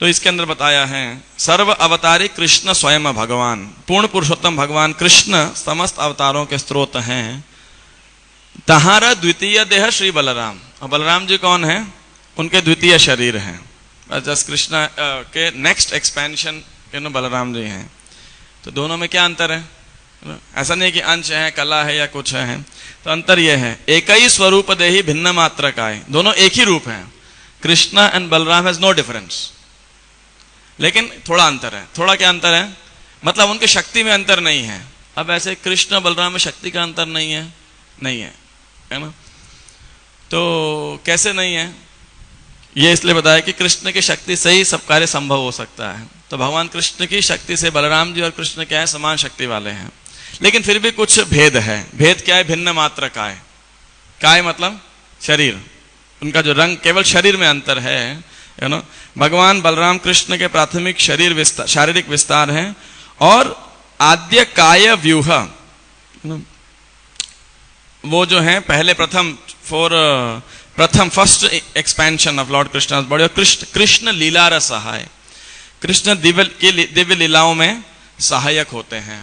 तो इसके अंदर बताया है सर्व अवतारी कृष्ण स्वयं भगवान, पूर्ण पुरुषोत्तम भगवान कृष्ण समस्त अवतारों के स्रोत हैं। तहारा द्वितीय देह श्री बलराम, और बलराम जी कौन है? उनके द्वितीय शरीर हैं। जस्ट कृष्ण के नेक्स्ट एक्सपेंशन बलराम जी हैं। तो दोनों में क्या अंतर है? ऐसा नहीं कि अंश है, कला है या कुछ है। तो अंतर यह है एक ही स्वरूप देही भिन्न मात्र का है, दोनों एक ही रूप हैं। Krishna and Balram has no difference, लेकिन थोड़ा अंतर है। थोड़ा क्या अंतर है? मतलब उनकी शक्ति में अंतर नहीं है। अब ऐसे कृष्ण बलराम में शक्ति का अंतर नहीं है, नहीं है, है ना? तो कैसे नहीं है? ये इसलिए बताया कि कृष्ण की शक्ति से ही सब कार्य संभव हो सकता है। तो भगवान कृष्ण की शक्ति से बलराम जी और कृष्ण क्या है? समान शक्ति वाले हैं, लेकिन फिर भी कुछ भेद है। भेद क्या है? भिन्न मात्र काय। काय मतलब शरीर, उनका जो रंग, केवल शरीर में अंतर है ना। भगवान बलराम कृष्ण के प्राथमिक शरीर विस्तार, शारीरिक विस्तार है, और आद्य काय व्यूह, वो जो है पहले प्रथम first expansion of Lord Krishna body. और कृष्ण लीला रस सहाय, कृष्ण दिव्य लीलाओं में सहायक होते हैं।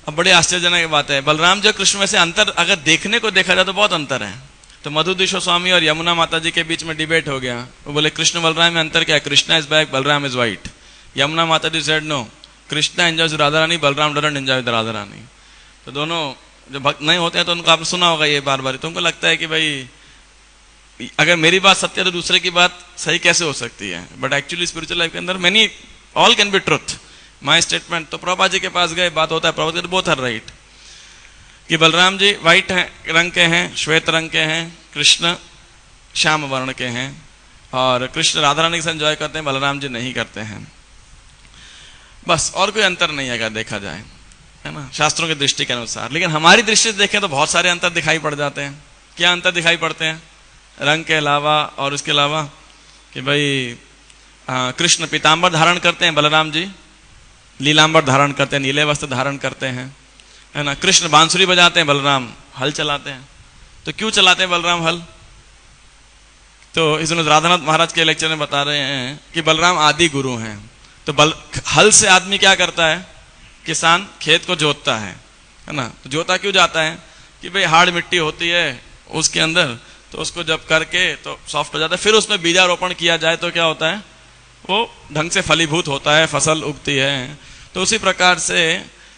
अब बड़े आश्चर्यजनक बात है, बलराम जी और कृष्ण में से अंतर अगर देखने को देखा जाए तो बहुत अंतर है। तो मधुदीश्वर स्वामी और यमुना माता जी के बीच में डिबेट हो गया। वो बोले कृष्ण बलराम में अंतर क्या है? Krishna is black, Balram is white. Yamuna माता ji said no, Krishna enjoys Radha Rani, Balram doesn't enjoy with Radha Rani. तो दोनों जो भक्त नहीं होते हैं तो उनको आपने सुना होगा ये बार बार, तो उनको लगता है कि भाई अगर मेरी बात सत्य है तो दूसरे की बात सही कैसे हो सकती है? बट एक्चुअली स्पिरिचुअल लाइफ के अंदर all can be truth. My statement, तो प्रभुपाद जी के पास गए, बात होता है, प्रभुपाद बोथ आर राइट, कि बलराम जी व्हाइट रंग के हैं, श्वेत रंग के हैं, कृष्ण श्याम वर्ण के हैं, और कृष्ण राधा रानी के साथ एंजॉय करते हैं, बलराम जी नहीं करते हैं। बस, और कोई अंतर नहीं है अगर देखा जाए, है ना, शास्त्रों की दृष्टि के अनुसार। लेकिन हमारी दृष्टि से देखें तो बहुत सारे अंतर दिखाई पड़ जाते हैं। क्या अंतर दिखाई पड़ते हैं? रंग के अलावा और उसके अलावा कि भाई कृष्ण पीताम्बर धारण करते हैं, बलराम जी लीलांबर धारण करते हैं, नीले वस्त्र धारण करते हैं, है ना। कृष्ण बांसुरी बजाते हैं, बलराम हल चलाते हैं। तो क्यों चलाते हैं बलराम हल? तो इसमें राधानाथ महाराज के लेक्चर में बता रहे हैं कि बलराम आदि गुरु हैं। तो हल से आदमी क्या करता है? किसान खेत को जोतता है ना। तो जोता क्यों जाता है? कि भाई हार्ड मिट्टी होती है उसके अंदर, तो उसको जब करके तो सॉफ्ट हो जाता है, फिर उसमें बीजारोपण किया जाए तो क्या होता है? वो ढंग से फलीभूत होता है, फसल उगती है। तो उसी प्रकार से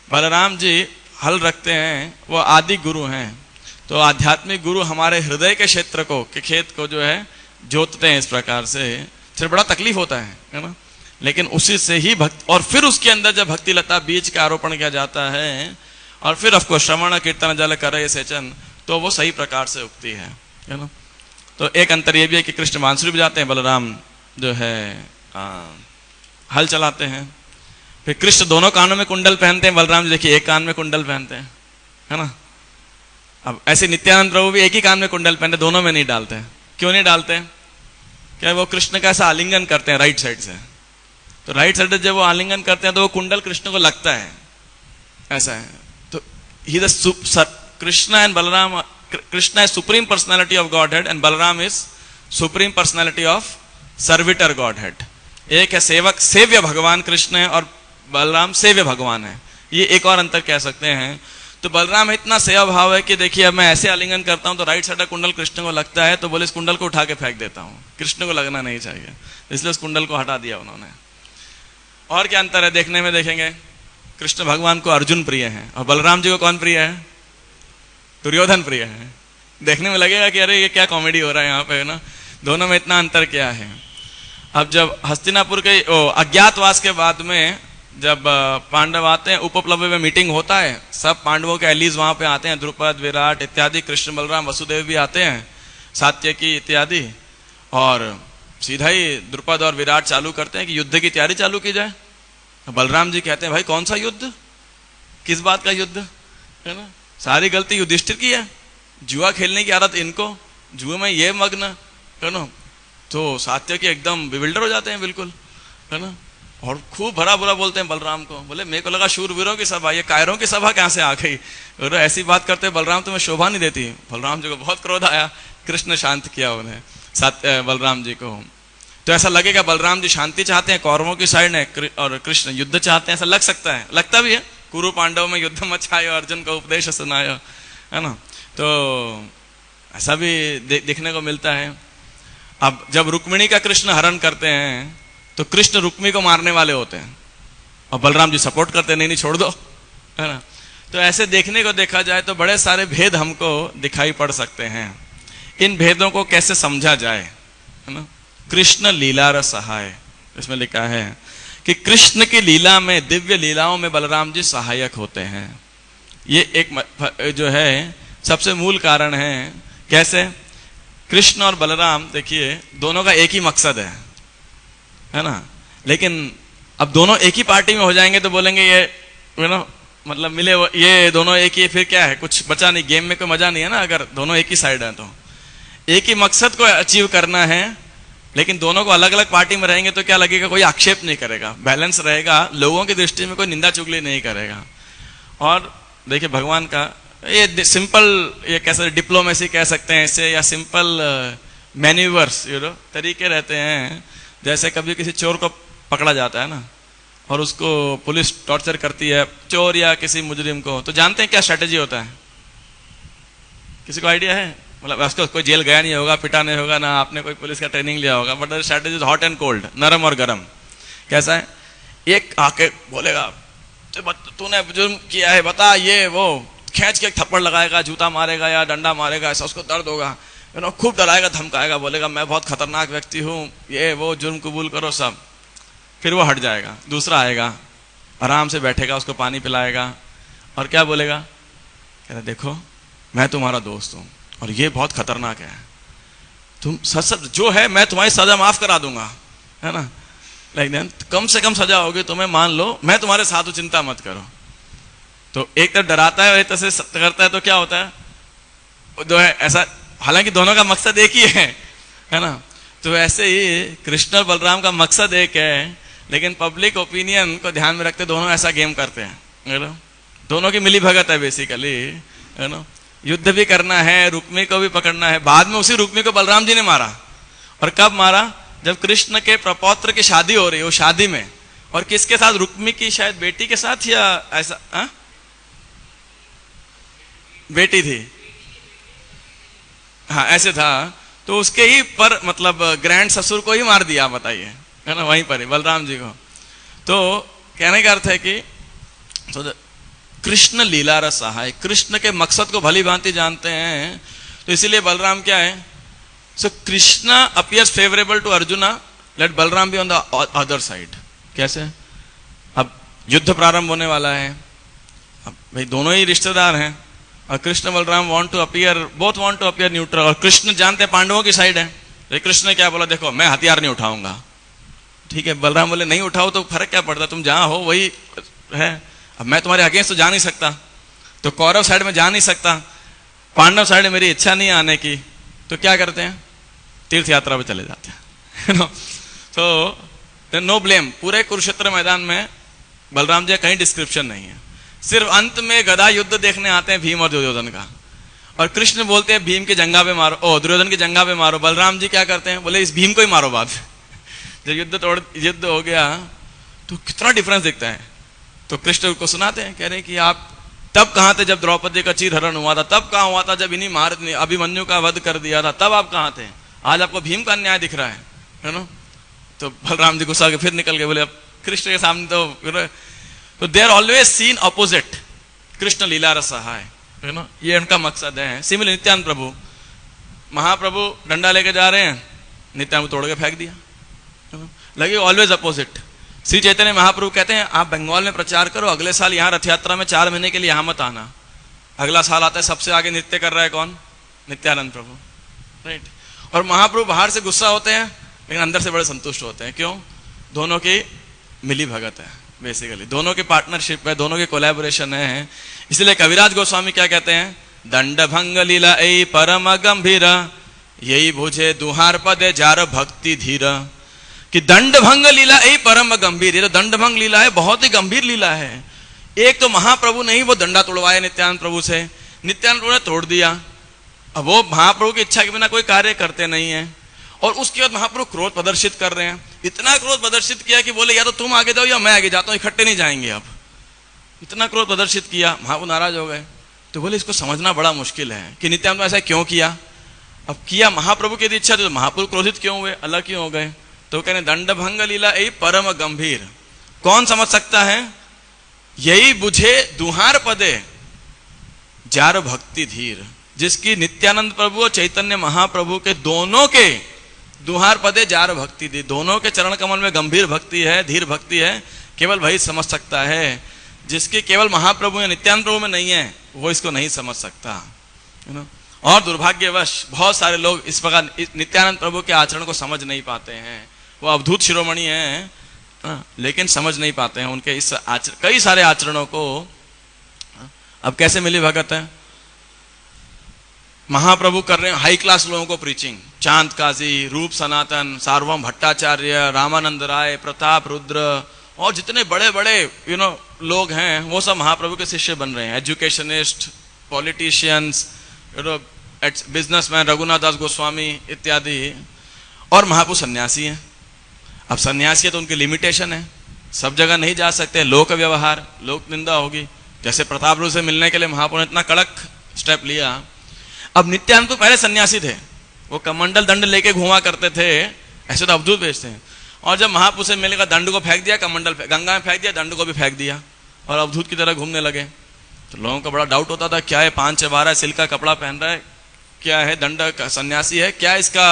बलराम जी हल रखते हैं, वो आदि गुरु हैं। तो आध्यात्मिक गुरु हमारे हृदय के क्षेत्र को, के खेत को जो है जोतते हैं इस प्रकार से। फिर बड़ा तकलीफ होता है ना, लेकिन उसी से ही भक्ति, और फिर उसके अंदर जब भक्ति लता बीज का आरोपण किया जाता है, और फिर ऑफकोर्स श्रवण कीर्तन जल करे सेचन, तो वो सही प्रकार से उगती है ना। तो एक अंतर ये भी है कि कृष्ण बांसुरी बजाते हैं, बलराम जो है हल चलाते हैं। फिर कृष्ण दोनों कानों में कुंडल पहनते हैं, बलराम जी देखिए एक कान में कुंडल पहनते हैं, है ना। अब ऐसे नित्यानंद प्रभु भी एक ही कान में कुंडल पहनते, दोनों में नहीं डालते हैं। क्यों नहीं डालते हैं? क्या वो कृष्ण का ऐसा आलिंगन करते हैं राइट साइड से, तो राइट साइड से जब वो आलिंगन करते हैं तो वो कुंडल कृष्ण को लगता है, ऐसा है। तो he the Krishna and Balram, Krishna is supreme personality of Godhead and Balaram is supreme personality of servitor Godhead। एक है सेवक, सेव्य भगवान कृष्ण है, और बलराम सेव्य भगवान है। ये एक और अंतर कह सकते हैं। तो बलराम इतना सेवा भाव है कि देखिए अब मैं ऐसे आलिंगन करता हूं तो राइट साइड का कुंडल कृष्ण को लगता है, तो बोले इस कुंडल को उठा के फेंक देता हूं, कृष्ण को लगना नहीं चाहिए, इसलिए उस कुंडल को हटा दिया उन्होंने। और क्या अंतर है देखने में? देखेंगे कृष्ण भगवान को अर्जुन प्रिय है, और बलराम जी को कौन प्रिय है? दुर्योधन प्रिय है। देखने में लगेगा कि अरे ये क्या कॉमेडी हो रहा है यहाँ पे, है ना। दोनों में इतना अंतर क्या है? अब जब हस्तिनापुर के अज्ञातवास के बाद में जब पांडव आते हैं, उपप्लव्य में मीटिंग होता है, सब पांडवों के एलीज वहां पे आते हैं, द्रुपद विराट इत्यादि, कृष्ण बलराम वसुदेव भी आते हैं, सात्यकी इत्यादि, और सीधा ही द्रुपद और विराट चालू करते हैं कि युद्ध की तैयारी चालू की जाए। बलराम जी कहते हैं भाई कौन सा युद्ध, किस बात का युद्ध, है ना। सारी गलती युधिष्ठिर की है, जुआ खेलने की आदत इनको, जुए में ये मग्न, है ना। तो सात्यकी एकदम बिविल्डर हो जाते हैं बिल्कुल, है ना, और खूब भरा बुरा बोलते हैं बलराम को। बोले मेरे को लगा शूरवीरों की सभा, ये कायरों की सभा कहां से आ गई, और ऐसी बात करते बलराम तुम्हें शोभा नहीं देती। बलराम जी को बहुत क्रोध आया, कृष्ण शांत किया उन्हें, बलराम जी को। तो ऐसा लगेगा बलराम जी शांति चाहते हैं, कौरवों की साइड है, और कृष्ण युद्ध चाहते हैं, ऐसा लग सकता है, लगता भी है। कुरु पांडव में युद्ध मचायो, अर्जुन का उपदेश सुनायो, है ना। तो ऐसा भी देखने को मिलता है। अब जब रुक्मिणी का कृष्ण हरण करते हैं तो कृष्ण रुक्मिणी को मारने वाले होते हैं और बलराम जी सपोर्ट करते हैं, नहीं नहीं छोड़ दो, है ना। तो ऐसे देखने को देखा जाए तो बड़े सारे भेद हमको दिखाई पड़ सकते हैं। इन भेदों को कैसे समझा जाए, है ना। कृष्ण लीला रस सहाय, इसमें लिखा है कि कृष्ण की लीला में, दिव्य लीलाओं में बलराम जी सहायक होते हैं। ये एक जो है सबसे मूल कारण है। कैसे? कृष्ण और बलराम देखिए दोनों का एक ही मकसद है ना। लेकिन अब दोनों एक ही पार्टी में हो जाएंगे तो बोलेंगे ये मतलब मिले, ये दोनों एक ही, फिर क्या है, कुछ बचा नहीं, गेम में कोई मजा नहीं है ना। अगर दोनों एक ही साइड है तो एक ही मकसद को अचीव करना है, लेकिन दोनों को अलग अलग पार्टी में रहेंगे तो क्या लगेगा, कोई आक्षेप नहीं करेगा, बैलेंस रहेगा, लोगों की दृष्टि में कोई निंदा चुगली नहीं करेगा। और देखिए भगवान का ये सिंपल, ये कैसे डिप्लोमेसी कह सकते हैं इसे, या सिंपल मैन्यूवर्स तरीके रहते हैं। जैसे कभी किसी चोर को पकड़ा जाता है ना और उसको पुलिस टॉर्चर करती है, चोर या किसी मुजरिम को, तो जानते हैं क्या स्ट्रेटेजी होता है? किसी को आइडिया है? मतलब उसको कोई जेल गया नहीं होगा, पिटा नहीं होगा ना, आपने कोई पुलिस का ट्रेनिंग लिया होगा, but strategy hot and cold, नरम और गरम। कैसा है? एक आके बोलेगा तूने जुर्म किया है बता, ये वो खींच के थप्पड़ लगाएगा, जूता मारेगा या डंडा मारेगा, ऐसा उसको दर्द होगा, खूब डराएगा, धमकाएगा, बोलेगा मैं बहुत खतरनाक व्यक्ति हूँ, ये वो जुर्म कबूल करो सब। फिर वो हट जाएगा, दूसरा आएगा, आराम से बैठेगा, उसको पानी पिलाएगा और क्या बोलेगा, कहता देखो मैं तुम्हारा दोस्त हूँ और ये बहुत खतरनाक है, तुम सच जो है मैं तुम्हारी सजा माफ करा दूंगा, है ना। लेकिन कम से कम सजा होगी तुम्हें, मान लो मैं तुम्हारे साथ हूं, चिंता मत करो। तो एक तरफ डराता है और एक तरफ से करता है, तो क्या होता है जो है ऐसा, हालांकि दोनों का मकसद एक ही है ना। तो ऐसे ही कृष्ण और बलराम का मकसद एक है, लेकिन पब्लिक ओपिनियन को ध्यान में रखते दोनों ऐसा गेम करते हैं। दोनों की मिली भगत है बेसिकली, है ना। युद्ध भी करना है, रुक्मी को भी पकड़ना है। बाद में उसी रुक्मी को बलराम जी ने मारा, और कब मारा? जब कृष्ण के प्रपौत्र की शादी हो रही है, वो शादी में, और किसके साथ? रुक्मी की शायद बेटी के साथ या ऐसा, हा? बेटी थी, हाँ ऐसे था। तो उसके ही पर मतलब ग्रैंड ससुर को ही मार दिया, बताइए, है ना, वहीं पर ही बलराम जी को। तो कहने का अर्थ है कि तो कृष्ण लीला रस सहाय, कृष्ण के मकसद को भली भांति जानते हैं, तो इसीलिए बलराम क्या है, so Krishna appears favourable to Arjuna, let Balram be on the other side. कैसे? अब युद्ध प्रारंभ होने वाला है, अब भाई दोनों ही रिश्तेदार हैं, और Krishna Balram want to appear, both want to appear neutral, और कृष्ण जानते हैं पांडवों की साइड है। तो कृष्ण ने क्या बोला, देखो मैं हथियार नहीं उठाऊंगा, ठीक है। बलराम बोले नहीं उठाओ तो फर्क क्या पड़ता, तुम जहां हो वही है, अब मैं तुम्हारे अगेंस्ट तो जा नहीं सकता, तो कौरव साइड में जा नहीं सकता, पांडव साइड में मेरी इच्छा नहीं आने की, तो क्या करते हैं, तीर्थ यात्रा पे चले जाते हैं। तो नो ब्लेम, पूरे कुरुक्षेत्र मैदान में बलराम जी कहीं डिस्क्रिप्शन नहीं है, सिर्फ अंत में गदा युद्ध देखने आते हैं भीम और दुर्योधन का, और कृष्ण बोलते हैं भीम के जंगा पे मारो, ओ दुर्योधन की जंगा पे मारो। बलराम जी क्या करते हैं, बोले इस भीम को ही मारो। बाद जब युद्ध हो गया तो कितना डिफरेंस दिखता है। तो कृष्ण को सुनाते हैं, कह रहे हैं कि आप तब कहां थे जब द्रौपदी का चीरहरण हुआ था, तब कहां हुआ था जब इन्हीं महारथ ने अभिमन्यु का वध कर दिया था, तब आप कहां थे, आज आपको भीम का अन्याय दिख रहा है ना। तो बलराम जी गुस्सा के फिर निकल गए, बोले अब कृष्ण के सामने तो they are always seen opposite, Krishna लीला रस सहाय, है ना, ये उनका मकसद है। सिमिलर नित्यानंद प्रभु, महाप्रभु डंडा लेके जा रहे हैं, नित्यानंद तोड़ के फेंक दिया, लगे ऑलवेज अपोजिट। श्री चैतन्य महाप्रभु कहते हैं आप बंगाल में प्रचार करो, अगले साल यहाँ रथ यात्रा में 4 महीने के लिए यहाँ मत आना। अगला साल आता है, सबसे आगे नृत्य कर रहा है कौन, नित्यानंद प्रभु, राइट। और महाप्रभु बाहर से गुस्सा होते हैं लेकिन अंदर से बड़े संतुष्ट होते हैं, क्यों? दोनों की मिली भगत है, बेसिकली दोनों की पार्टनरशिप है, दोनों की कोलैबोरेशन है। इसलिए कविराज गोस्वामी क्या कहते हैं, दंड भंग लीला ऐ परम गंभीर, यही बुझे दुहार पदे जार भक्ति धीर। कि दंड भंग लीला यही परम गंभीर, ये तो दंड भंग लीला है, बहुत ही गंभीर लीला है। एक तो महाप्रभु ने ही वो डंडा तोड़वाया नित्यानंद प्रभु से, नित्यानंद प्रभु ने तोड़ दिया। अब वो महाप्रभु की इच्छा के बिना कोई कार्य करते नहीं है। और उसके बाद महाप्रभु क्रोध प्रदर्शित कर रहे हैं। इतना क्रोध प्रदर्शित किया कि बोले या तो तुम आगे जाओ या मैं आगे जाता हूं, इकट्ठे नहीं जाएंगे। अब इतना क्रोध प्रदर्शित किया, महाप्रभु नाराज हो गए। तो बोले इसको समझना बड़ा मुश्किल है कि नित्यानंद ऐसा क्यों किया। अब किया महाप्रभु की इच्छा, तो महाप्रभु क्रोधित क्यों हुए, अलग क्यों हो गए। तो कहने दंड भंग लीला यही परम गंभीर, कौन समझ सकता है। यही बुझे दुहार पदे जार भक्ति धीर, जिसकी नित्यानंद प्रभु और चैतन्य महाप्रभु के दोनों के दुहार पदे जार भक्ति दी, दोनों के चरण कमल में गंभीर भक्ति है, धीर भक्ति है, केवल वही समझ सकता है। जिसकी केवल महाप्रभु या नित्यानंद प्रभु में नहीं है वो इसको नहीं समझ सकता। और दुर्भाग्यवश बहुत सारे लोग इस प्रकार नित्यानंद प्रभु के आचरण को समझ नहीं पाते हैं। वो अवधूत शिरोमणि हैं लेकिन समझ नहीं पाते हैं उनके इस कई सारे आचरणों को। अब कैसे मिली भगत है, महाप्रभु कर रहे हैं हाई क्लास लोगों को प्रीचिंग, चांद काजी, रूप सनातन, सार्वभौम भट्टाचार्य, रामानंद राय, प्रताप रुद्र और जितने बड़े बड़े लोग हैं वो सब महाप्रभु के शिष्य बन रहे हैं। एजुकेशनिस्ट, पॉलिटिशियंस, बिजनेसमैन, रघुनाथ दास गोस्वामी इत्यादि। और महाप्रभु सन्यासी हैं। अब सन्यासी है तो उनकी लिमिटेशन है, सब जगह नहीं जा सकते, लोक व्यवहार, लोक निंदा होगी। जैसे प्रताप रुद्र से मिलने के लिए महाप्रभु ने इतना कड़क स्टेप लिया। अब नित्यानंद तो पहले सन्यासी थे, वो कमंडल दंड लेके घुमा करते थे, ऐसे तो अवधूत बेचते हैं। और जब महाप्रभु से मिलेगा दंड को फेंक दिया, कमंडल गंगा में फेंक दिया, दंड को भी फेंक दिया और अवधूत की तरह घूमने लगे। तो लोगों को बड़ा डाउट होता था, क्या है 5-6-12 सिल्क का कपड़ा पहन रहा है, क्या है दंड सन्यासी है, क्या इसका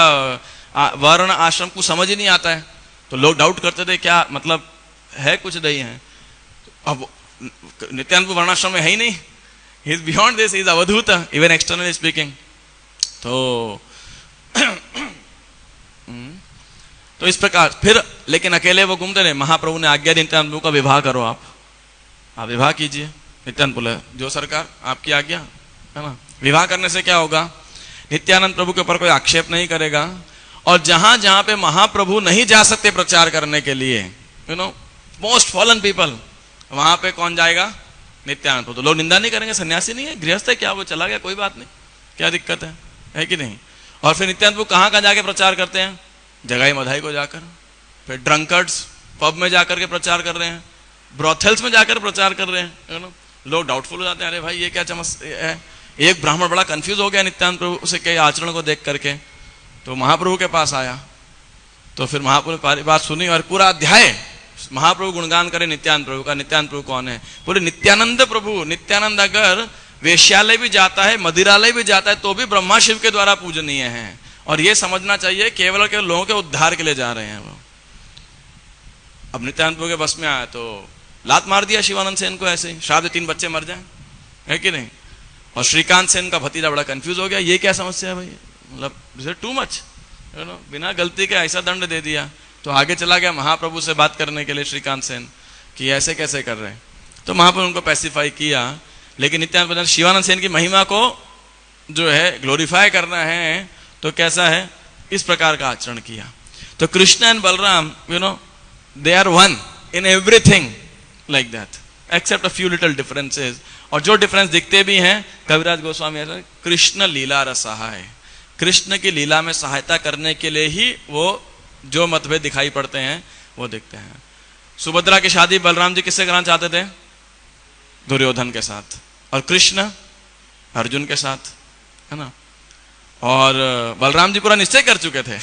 वर्ण आश्रम को समझ ही नहीं आता है। तो लोग डाउट करते थे क्या मतलब है, कुछ नहीं है। अब नित्यानंद वर्णाश्रम में है ही नहीं, he is beyond this, he is avadhuta even externally speaking. तो इस प्रकार फिर लेकिन अकेले वो घूमते रहे। महाप्रभु ने आज्ञा दी नित्यानंद का विवाह करो, आप विवाह कीजिए। नित्यानंद बोले जो सरकार आपकी आज्ञा है ना। विवाह करने से क्या होगा, नित्यानंद प्रभु के ऊपर कोई आक्षेप नहीं करेगा। और जहां जहां पे महाप्रभु नहीं जा सकते प्रचार करने के लिए, मोस्ट फॉलन पीपल, वहां पे कौन जाएगा, नित्यानंद प्रभु। तो लोग निंदा नहीं करेंगे, सन्यासी नहीं है, गृहस्थ है, क्या वो चला गया कोई बात नहीं, क्या दिक्कत है कि नहीं। और फिर नित्यानंद प्रभु कहां जाके प्रचार करते हैं, जगाई मधाई को जाकर, फिर ड्रंकर्ड्स पब में जाकर के प्रचार कर रहे हैं, ब्रॉथल्स में जाकर प्रचार कर रहे हैं। लोग डाउटफुल हो जाते हैं, अरे भाई ये क्या चमस है। एक ब्राह्मण बड़ा कंफ्यूज हो गया नित्यानंद प्रभु उसे कई आचरण को देख करके, तो महाप्रभु के पास आया। तो फिर महाप्रभु ने बात सुनी और पूरा अध्याय महाप्रभु गुणगान करे नित्यानंद प्रभु का। नित्यानंद प्रभु कौन है, पूरे नित्यानंद प्रभु। नित्यानंद अगर वेश्यालय भी जाता है, मदिरालय भी जाता है, तो भी ब्रह्मा शिव के द्वारा पूजनीय है। और ये समझना चाहिए केवल और केवल लोगों के उद्धार के लिए जा रहे हैं वो। अब नित्यानंद प्रभु के बस में आया तो लात मार दिया शिवानंद सेन को, ऐसे ही श्राद्ध 3 बच्चे मर जाए, है कि नहीं। और श्रीकांत सेन का भतीजा बड़ा कंफ्यूज हो गया, ये क्या समस्या है भाई, मतलब टू मच, बिना गलती के ऐसा दंड दे दिया। तो आगे चला गया महाप्रभु से बात करने के लिए श्रीकांत सेन कि ऐसे कैसे कर रहे हैं। तो महाप्रभु उनको पैसिफाई किया। लेकिन नित्यानंद शिवानंद सेन की महिमा को जो है ग्लोरीफाई करना है तो कैसा है, इस प्रकार का आचरण किया। तो Krishna and Balram they are one in everything like that except a few little differences. और जो डिफरेंस दिखते भी हैं, कविराज गोस्वामी ऐसा, कृष्ण लीला रसहाय, कृष्ण की लीला में सहायता करने के लिए ही वो जो मतभेद दिखाई पड़ते हैं वो दिखते हैं। सुभद्रा की शादी बलराम जी किससे कराना चाहते थे, दुर्योधन के साथ, और कृष्ण अर्जुन के साथ, है ना। और बलराम जी पूरा निश्चय कर चुके थे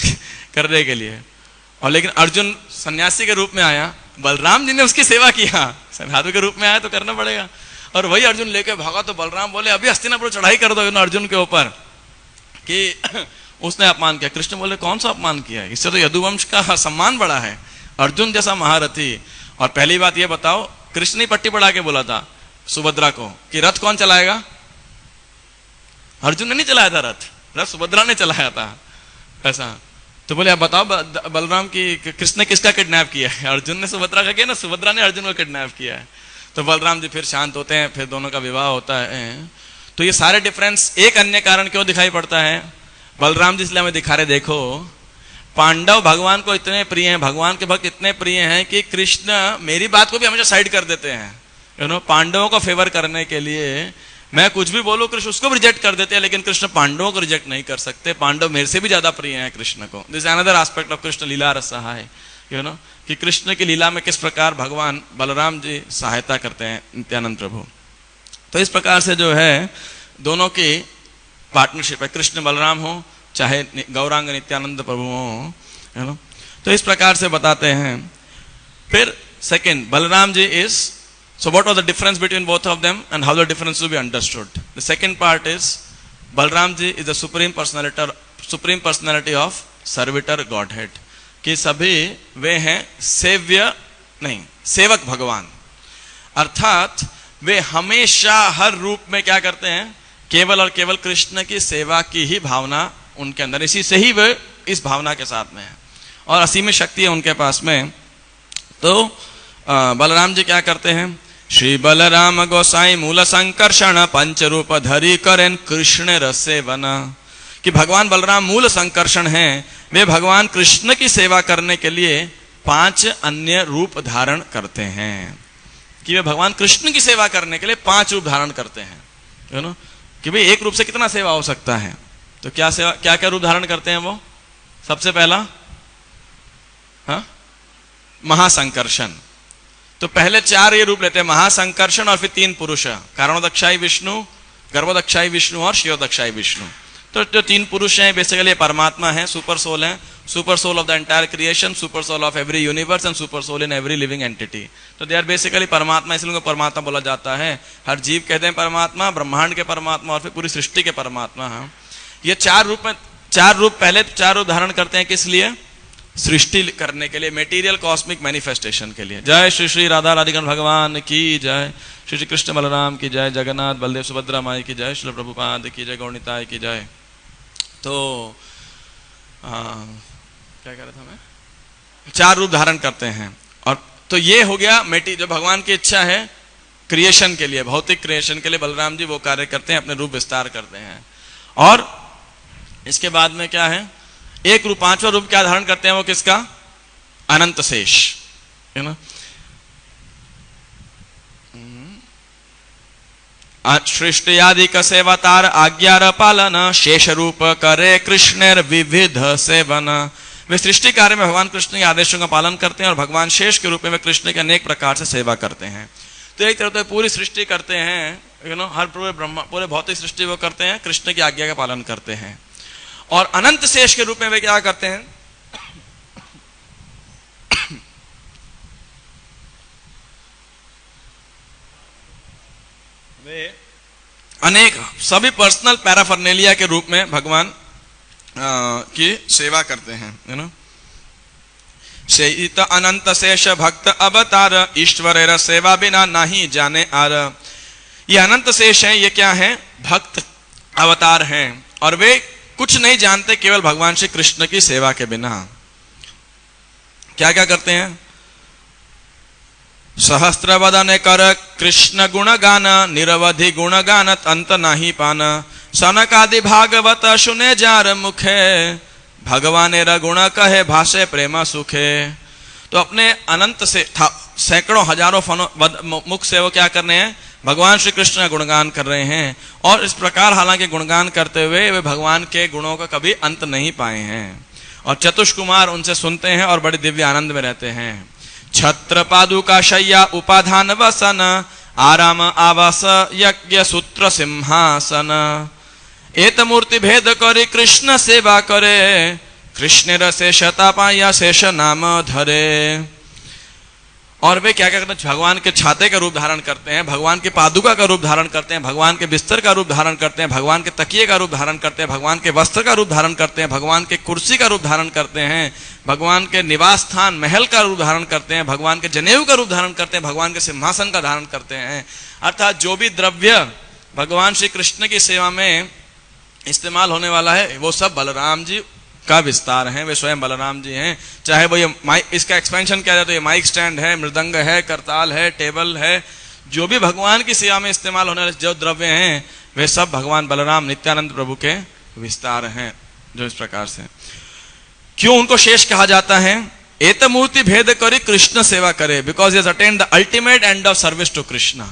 करने के लिए, और लेकिन अर्जुन सन्यासी के रूप में आया, बलराम जी ने उसकी सेवा किया, साधु के रूप में आया तो करना पड़ेगा। और वही अर्जुन लेके भागा तो बलराम बोले अभी हस्तिनापुर चढ़ाई कर दो अर्जुन के ऊपर कि उसने अपमान किया। कृष्ण बोले कौन सा अपमान किया, इससे तो यदुवंश का सम्मान बड़ा है, अर्जुन जैसा महारथी। और पहली बात ये बताओ, कृष्ण ने पट्टी बढ़ा के बोला था सुभद्रा को कि रथ कौन चलाएगा, अर्जुन ने नहीं चलाया था रथ, रथ सुभद्रा ने चलाया था, ऐसा। तो बोले आप बताओ बलराम की कृष्ण ने किसका किडनैप किया है, अर्जुन ने सुभद्रा का किया ना, सुभद्रा ने अर्जुन को किडनैप किया है। तो बलराम जी फिर शांत होते हैं, फिर दोनों का विवाह होता है। तो ये सारे डिफरेंस एक अन्य कारण क्यों दिखाई पड़ता है, बलराम जी इसलिए हमें दिखा रहे, देखो पांडव भगवान को इतने प्रिय हैं, भगवान के भक्त इतने प्रिय हैं कि कृष्ण मेरी बात को भी हमेशा साइड कर देते हैं, पांडवों को फेवर करने के लिए मैं कुछ भी बोलूं कृष्ण उसको भी रिजेक्ट कर देते हैं, लेकिन कृष्ण पांडवों को रिजेक्ट नहीं कर सकते। पांडव मेरे से भी ज्यादा प्रिय हैं कृष्ण को। This another aspect of Krishna लीला रस सहाय, यू नो, कि कृष्ण की लीला में किस प्रकार भगवान बलराम जी सहायता करते हैं नित्यानंद प्रभु। तो इस प्रकार से जो है दोनों की पार्टनरशिप है, कृष्ण बलराम हो चाहे गौरांग नित्यानंद प्रभु हो, यू नो। तो इस प्रकार से बताते हैं। फिर second, Balram ji is, so what was the difference between both of them and how the difference to be understood? The second part is Balram ji is the supreme personality of servitor Godhead, कि सभी वे हैं सेव्य नहीं सेवक भगवान, अर्थात वे हमेशा हर रूप में क्या करते हैं, केवल और केवल कृष्ण की सेवा की ही भावना उनके अंदर, इसी से ही वे इस भावना के साथ में है और असीमित शक्ति है उनके पास में। तो बलराम जी क्या करते हैं, श्री बलराम गोसाई मूल संकर्षण पंच रूप धरी करें कृष्ण रसे बना, कि भगवान बलराम मूल संकर्षण हैं, वे भगवान कृष्ण की सेवा करने के लिए 5 अन्य रूप धारण करते हैं, कि वे भगवान कृष्ण की सेवा करने के लिए 5 रूप धारण करते हैं, यू नो, कि भाई एक रूप से कितना सेवा हो सकता है। तो क्या सेवा, क्या क्या रूप धारण करते हैं वो? सबसे पहला हाँ महासंकर्षण। तो पहले 4 ये रूप लेते हैं, महासंकर्षण, और फिर 3 पुरुष, कारणोदक्षाई विष्णु, गर्भोदक्षाई विष्णु और शिरोदक्षाई विष्णु। तो जो 3 पुरुष हैं बेसिकली परमात्मा है, सुपर सोल है, super soul of the entire creation, super soul of every universe and super soul in every living entity. तो दे आर बेसिकली परमात्मा, इसलिए उनको परमात्मा बोला जाता है। हर जीव कहते हैं परमात्मा, ब्रह्मांड के परमात्मा और फिर पूरी सृष्टि के परमात्मा। हाँ, ये 4 रूप में 4 रूप पहले 4 रूप धारण करते हैं, किस लिए? सृष्टि करने के लिए, मेटीरियल कॉस्मिक मैनिफेस्टेशन के लिए। जय श्री श्री राधा राधिकांत भगवान की जय, श्री श्री कृष्ण बलराम की जय, जगन्नाथ बलदेव सुभद्रा माई की जय, श्री प्रभुपाद की जय, गौरनिताय की जय। तो क्या कह रहा था मैं, 4 रूप धारण करते हैं। और तो ये हो गया जो भगवान की इच्छा है क्रिएशन के लिए, भौतिक क्रिएशन के लिए बलराम जी वो कार्य करते हैं, अपने रूप विस्तार करते हैं। और इसके बाद में क्या है, एक रूप, 5वां रूप क्या धारण करते हैं वो, किसका? अनंत शेष, है ना। सृष्टि आदि का सेवातार आज्ञा पालन शेष रूप करे कृष्ण विविध सेवन। वे सृष्टि कार्य में भगवान कृष्ण के आदेशों का पालन करते हैं और भगवान शेष के रूप में कृष्ण के अनेक प्रकार से सेवा करते हैं। तो एक तरह से पूरी सृष्टि करते हैं, यू नो, हर पूरे भौतिक सृष्टि वो करते हैं, कृष्ण की आज्ञा का पालन करते हैं। और अनंत शेष के रूप में वे क्या करते हैं, वे अनेक सभी पर्सनल पैराफर्नेलिया के रूप में भगवान की सेवा करते हैं, यू नो। शेत अनंत शेष भक्त अवतार ईश्वर सेवा बिना नहीं जाने आर। ये अनंत शेष हैं, ये क्या है? भक्त अवतार हैं, और वे कुछ नहीं जानते केवल भगवान श्री कृष्ण की सेवा के बिना। क्या क्या करते हैं? सहस्त्र वदन कर कृष्ण गुणगान निरवधि गुणगान अंत नाही पान। सनक आदि भागवत सुने जार मुखे भगवान गुण कहे भाषे प्रेम सुखे। तो अपने अनंत से सैकड़ों हजारों मुख से वो क्या कर रहे हैं? भगवान श्री कृष्ण का गुणगान कर रहे हैं। और इस प्रकार हालांकि गुणगान करते हुए वे भगवान के गुणों का कभी अंत नहीं पाए हैं। और चतुष कुमार उनसे सुनते हैं और बड़े दिव्य आनंद में रहते हैं। छत्र पादुका शय्या उपाधान वसन आराम आवास यज्ञ सूत्र सिंहासन। एत मूर्ति भेद करे कृष्ण सेवा करे कृष्ण रसे शता पाया शेष नाम धरे। और वे क्या क्या करते हैं? भगवान के छाते का रूप धारण करते हैं, भगवान के पादुका का रूप धारण करते हैं, भगवान के बिस्तर का रूप धारण करते हैं, भगवान के तकिए का रूप धारण करते हैं, भगवान के वस्त्र का रूप धारण करते हैं, भगवान के कुर्सी का रूप धारण करते हैं, भगवान के निवास स्थान महल का रूप धारण करते हैं, भगवान के जनेऊ का रूप धारण करते हैं, भगवान के सिंहासन का धारण करते हैं। अर्थात जो भी द्रव्य भगवान श्री कृष्ण की सेवा में इस्तेमाल होने वाला है वो सब बलराम जी का विस्तार है, वे स्वयं बलराम जी हैं। चाहे वो ये माइक, इसका एक्सपेंशन किया जाए तो ये माइक स्टैंड है, मृदंग है, करताल है, टेबल है, जो भी भगवान की सेवा में इस्तेमाल होने वाले जो द्रव्य हैं वे सब भगवान बलराम नित्यानंद प्रभु के विस्तार हैं। जो इस प्रकार से क्यों उनको शेष कहा जाता है? एत मूर्ति भेद करी कृष्ण सेवा करे, because he has attained the ultimate end of service to Krishna.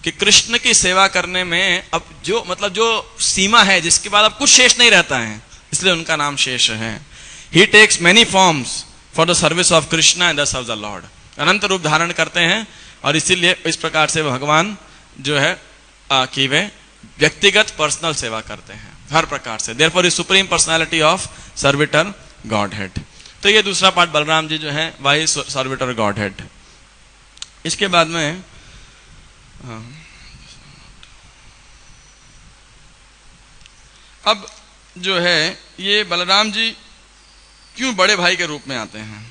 कि कृष्ण की सेवा करने में अब जो मतलब जो सीमा है जिसके बाद अब कुछ शेष नहीं रहता है, इसलिए उनका नाम शेष है। He takes many forms for the service of Krishna and the serve the lord. अनंत रूप धारण करते हैं और इसीलिए इस प्रकार से भगवान जो है कि वे व्यक्तिगत पर्सनल सेवा करते हैं हर प्रकार से। Therefore is supreme personality of servitor God head. तो ये दूसरा पार्ट बलराम जी जो है वही सर्विटर गॉड हेड। इसके बाद में अब जो है ये बलराम जी क्यों बड़े भाई के रूप में आते हैं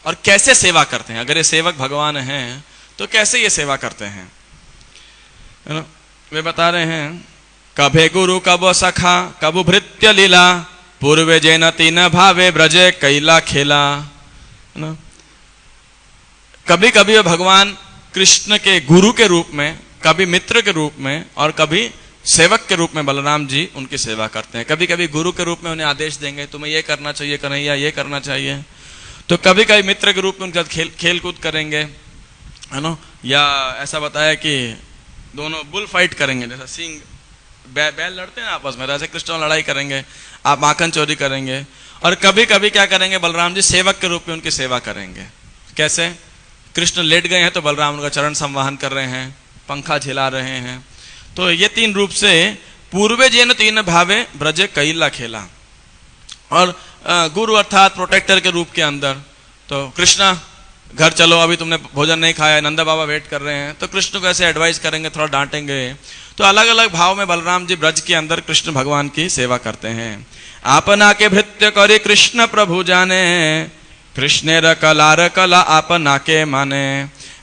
और कैसे सेवा करते हैं। अगर ये सेवक भगवान हैं तो कैसे ये सेवा करते हैं, है ना। वे बता रहे हैं, कभे गुरु कबो सखा कबु भृत्य लीला पूर्वे जैन तीन भावे ब्रजे कैला खेला, है ना। कभी कभी भगवान कृष्ण के गुरु के रूप में, कभी मित्र के रूप में और कभी सेवक के रूप में बलराम जी उनकी सेवा करते हैं। कभी कभी गुरु के रूप में उन्हें आदेश देंगे, तुम्हें ये करना चाहिए कन्हैया, ये करना चाहिए। तो कभी कभी मित्र के रूप में उनके साथ खेल कूद करेंगे, है ना। या ऐसा बताया कि दोनों बुल फाइट करेंगे, जैसा सिंह बैल लड़ते हैं आपस में, ऐसे कृष्ण लड़ाई करेंगे, आप माखन चोरी करेंगे। और कभी कभी क्या करेंगे, बलराम जी सेवक के रूप में उनकी सेवा करेंगे। कैसे, कृष्ण लेट गए हैं तो बलराम उनका चरण संवाहन कर रहे हैं, पंखा झिला रहे हैं। तो ये तीन रूप से पूर्वे जैन तीन भावे ब्रजे कैला खेला। और गुरु अर्थात प्रोटेक्टर के रूप के अंदर, तो कृष्णा घर चलो, अभी तुमने भोजन नहीं खाया, नंदा बाबा वेट कर रहे हैं, तो कृष्ण को ऐसे एडवाइस करेंगे, थोड़ा डांटेंगे। तो अलग अलग भाव में बलराम जी ब्रज के अंदर कृष्ण भगवान की सेवा करते हैं। आपना के भृत्य करे कृष्ण प्रभु जाने, कृष्णेर कलार कला आपना के माने।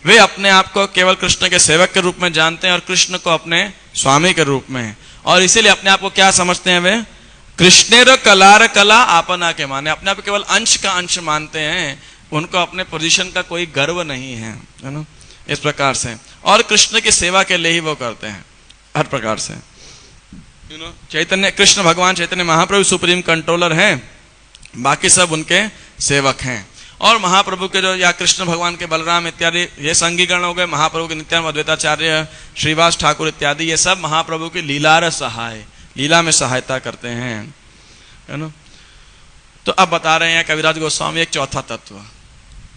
वे अपने आप को केवल कृष्ण के सेवक के रूप में जानते हैं और कृष्ण को अपने स्वामी के रूप में, और इसीलिए अपने आप को क्या समझते हैं, वे कृष्णेर कलार कला आपना के माने, अपने आप केवल अंश का अंश मानते हैं, उनको अपने पोजीशन का कोई गर्व नहीं है, है ना, इस प्रकार से। और कृष्ण की सेवा के लिए ही वो करते हैं हर प्रकार से, यू नो। चैतन्य कृष्ण भगवान चैतन्य महाप्रभु सुप्रीम कंट्रोलर हैं, बाकी सब उनके सेवक हैं। और महाप्रभु के जो, या कृष्ण भगवान के बलराम इत्यादि ये संगीगण हो गए, महाप्रभु के नित्यानंद अद्वैताचार्य श्रीवास ठाकुर इत्यादि, ये सब महाप्रभु की लीलार सहाय, लीला में सहायता करते हैं, है ना। तो अब बता रहे हैं कविराज गोस्वामी एक चौथा तत्व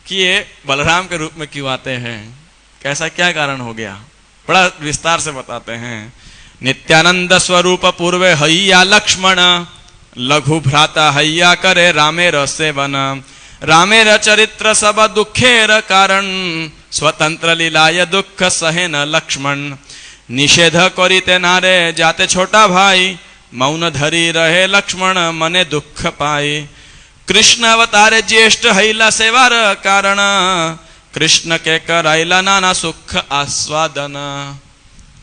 कि ये बलराम के रूप में क्यों आते हैं, कैसा क्या कारण हो गया, बड़ा विस्तार से बताते हैं। नित्यानंद स्वरूप पूर्वे हैया लक्ष्मण, लघु भ्राता हैया करे रामेर सेवन। रामेर चरित्र सब दुखेर कारण, स्वतंत्र लीलाय दुख सहे न लक्ष्मण। निषेध करिते नारे जाते छोटा भाई, मौन धरी रहे लक्ष्मण मने दुख पाई। कृष्ण अवतारे ज्येष्ठ हैला सेवार कारण, कृष्ण के कराइला नाना सुख आस्वादन।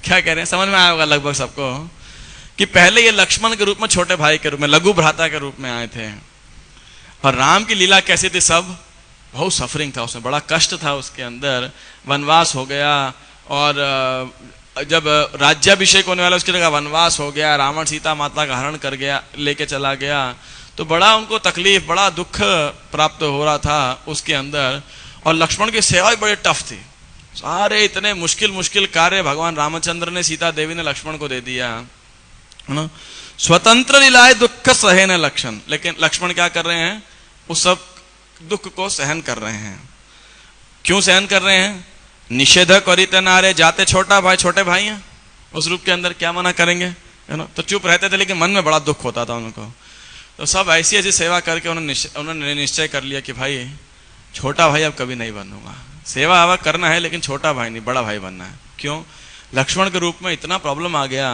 क्या कह रहे हैं, समझ में आया होगा लगभग सबको कि पहले ये लक्ष्मण के रूप में, छोटे भाई के रूप में, लघु भ्राता के रूप में आए थे। और राम की लीला कैसी थी, सब बहुत सफरिंग था उसमें, बड़ा कष्ट था उसके अंदर, वनवास हो गया, और जब राज्याभिषेक होने वाला उसकी जगह वनवास हो गया, रावण सीता माता का हरण कर गया, लेके चला गया, तो बड़ा उनको तकलीफ, बड़ा दुख प्राप्त हो रहा था उसके अंदर। और लक्ष्मण की सेवा भी बड़ी टफ थी, सारे इतने मुश्किल मुश्किल कार्य भगवान रामचंद्र ने, सीता देवी ने लक्ष्मण को दे दिया, है ना। स्वतंत्र लीलाए दुख सहे न लक्षण, लेकिन लक्ष्मण क्या कर रहे हैं, उस सब दुख को सहन कर रहे हैं। क्यों सहन कर रहे हैं, निषेध करिते नारे जाते छोटा भाई, छोटे भाई हैं उस रूप के अंदर, क्या मना करेंगे, है ना। तो चुप रहते थे, लेकिन मन में बड़ा दुख होता था उनको। तो सब ऐसी ऐसी सेवा करके उन्होंने निश्चय कर लिया कि भाई छोटा भाई अब कभी नहीं बनूंगा, सेवा आवा करना है लेकिन छोटा भाई नहीं, बड़ा भाई बनना है। क्यों, लक्ष्मण के रूप में इतना प्रॉब्लम आ गया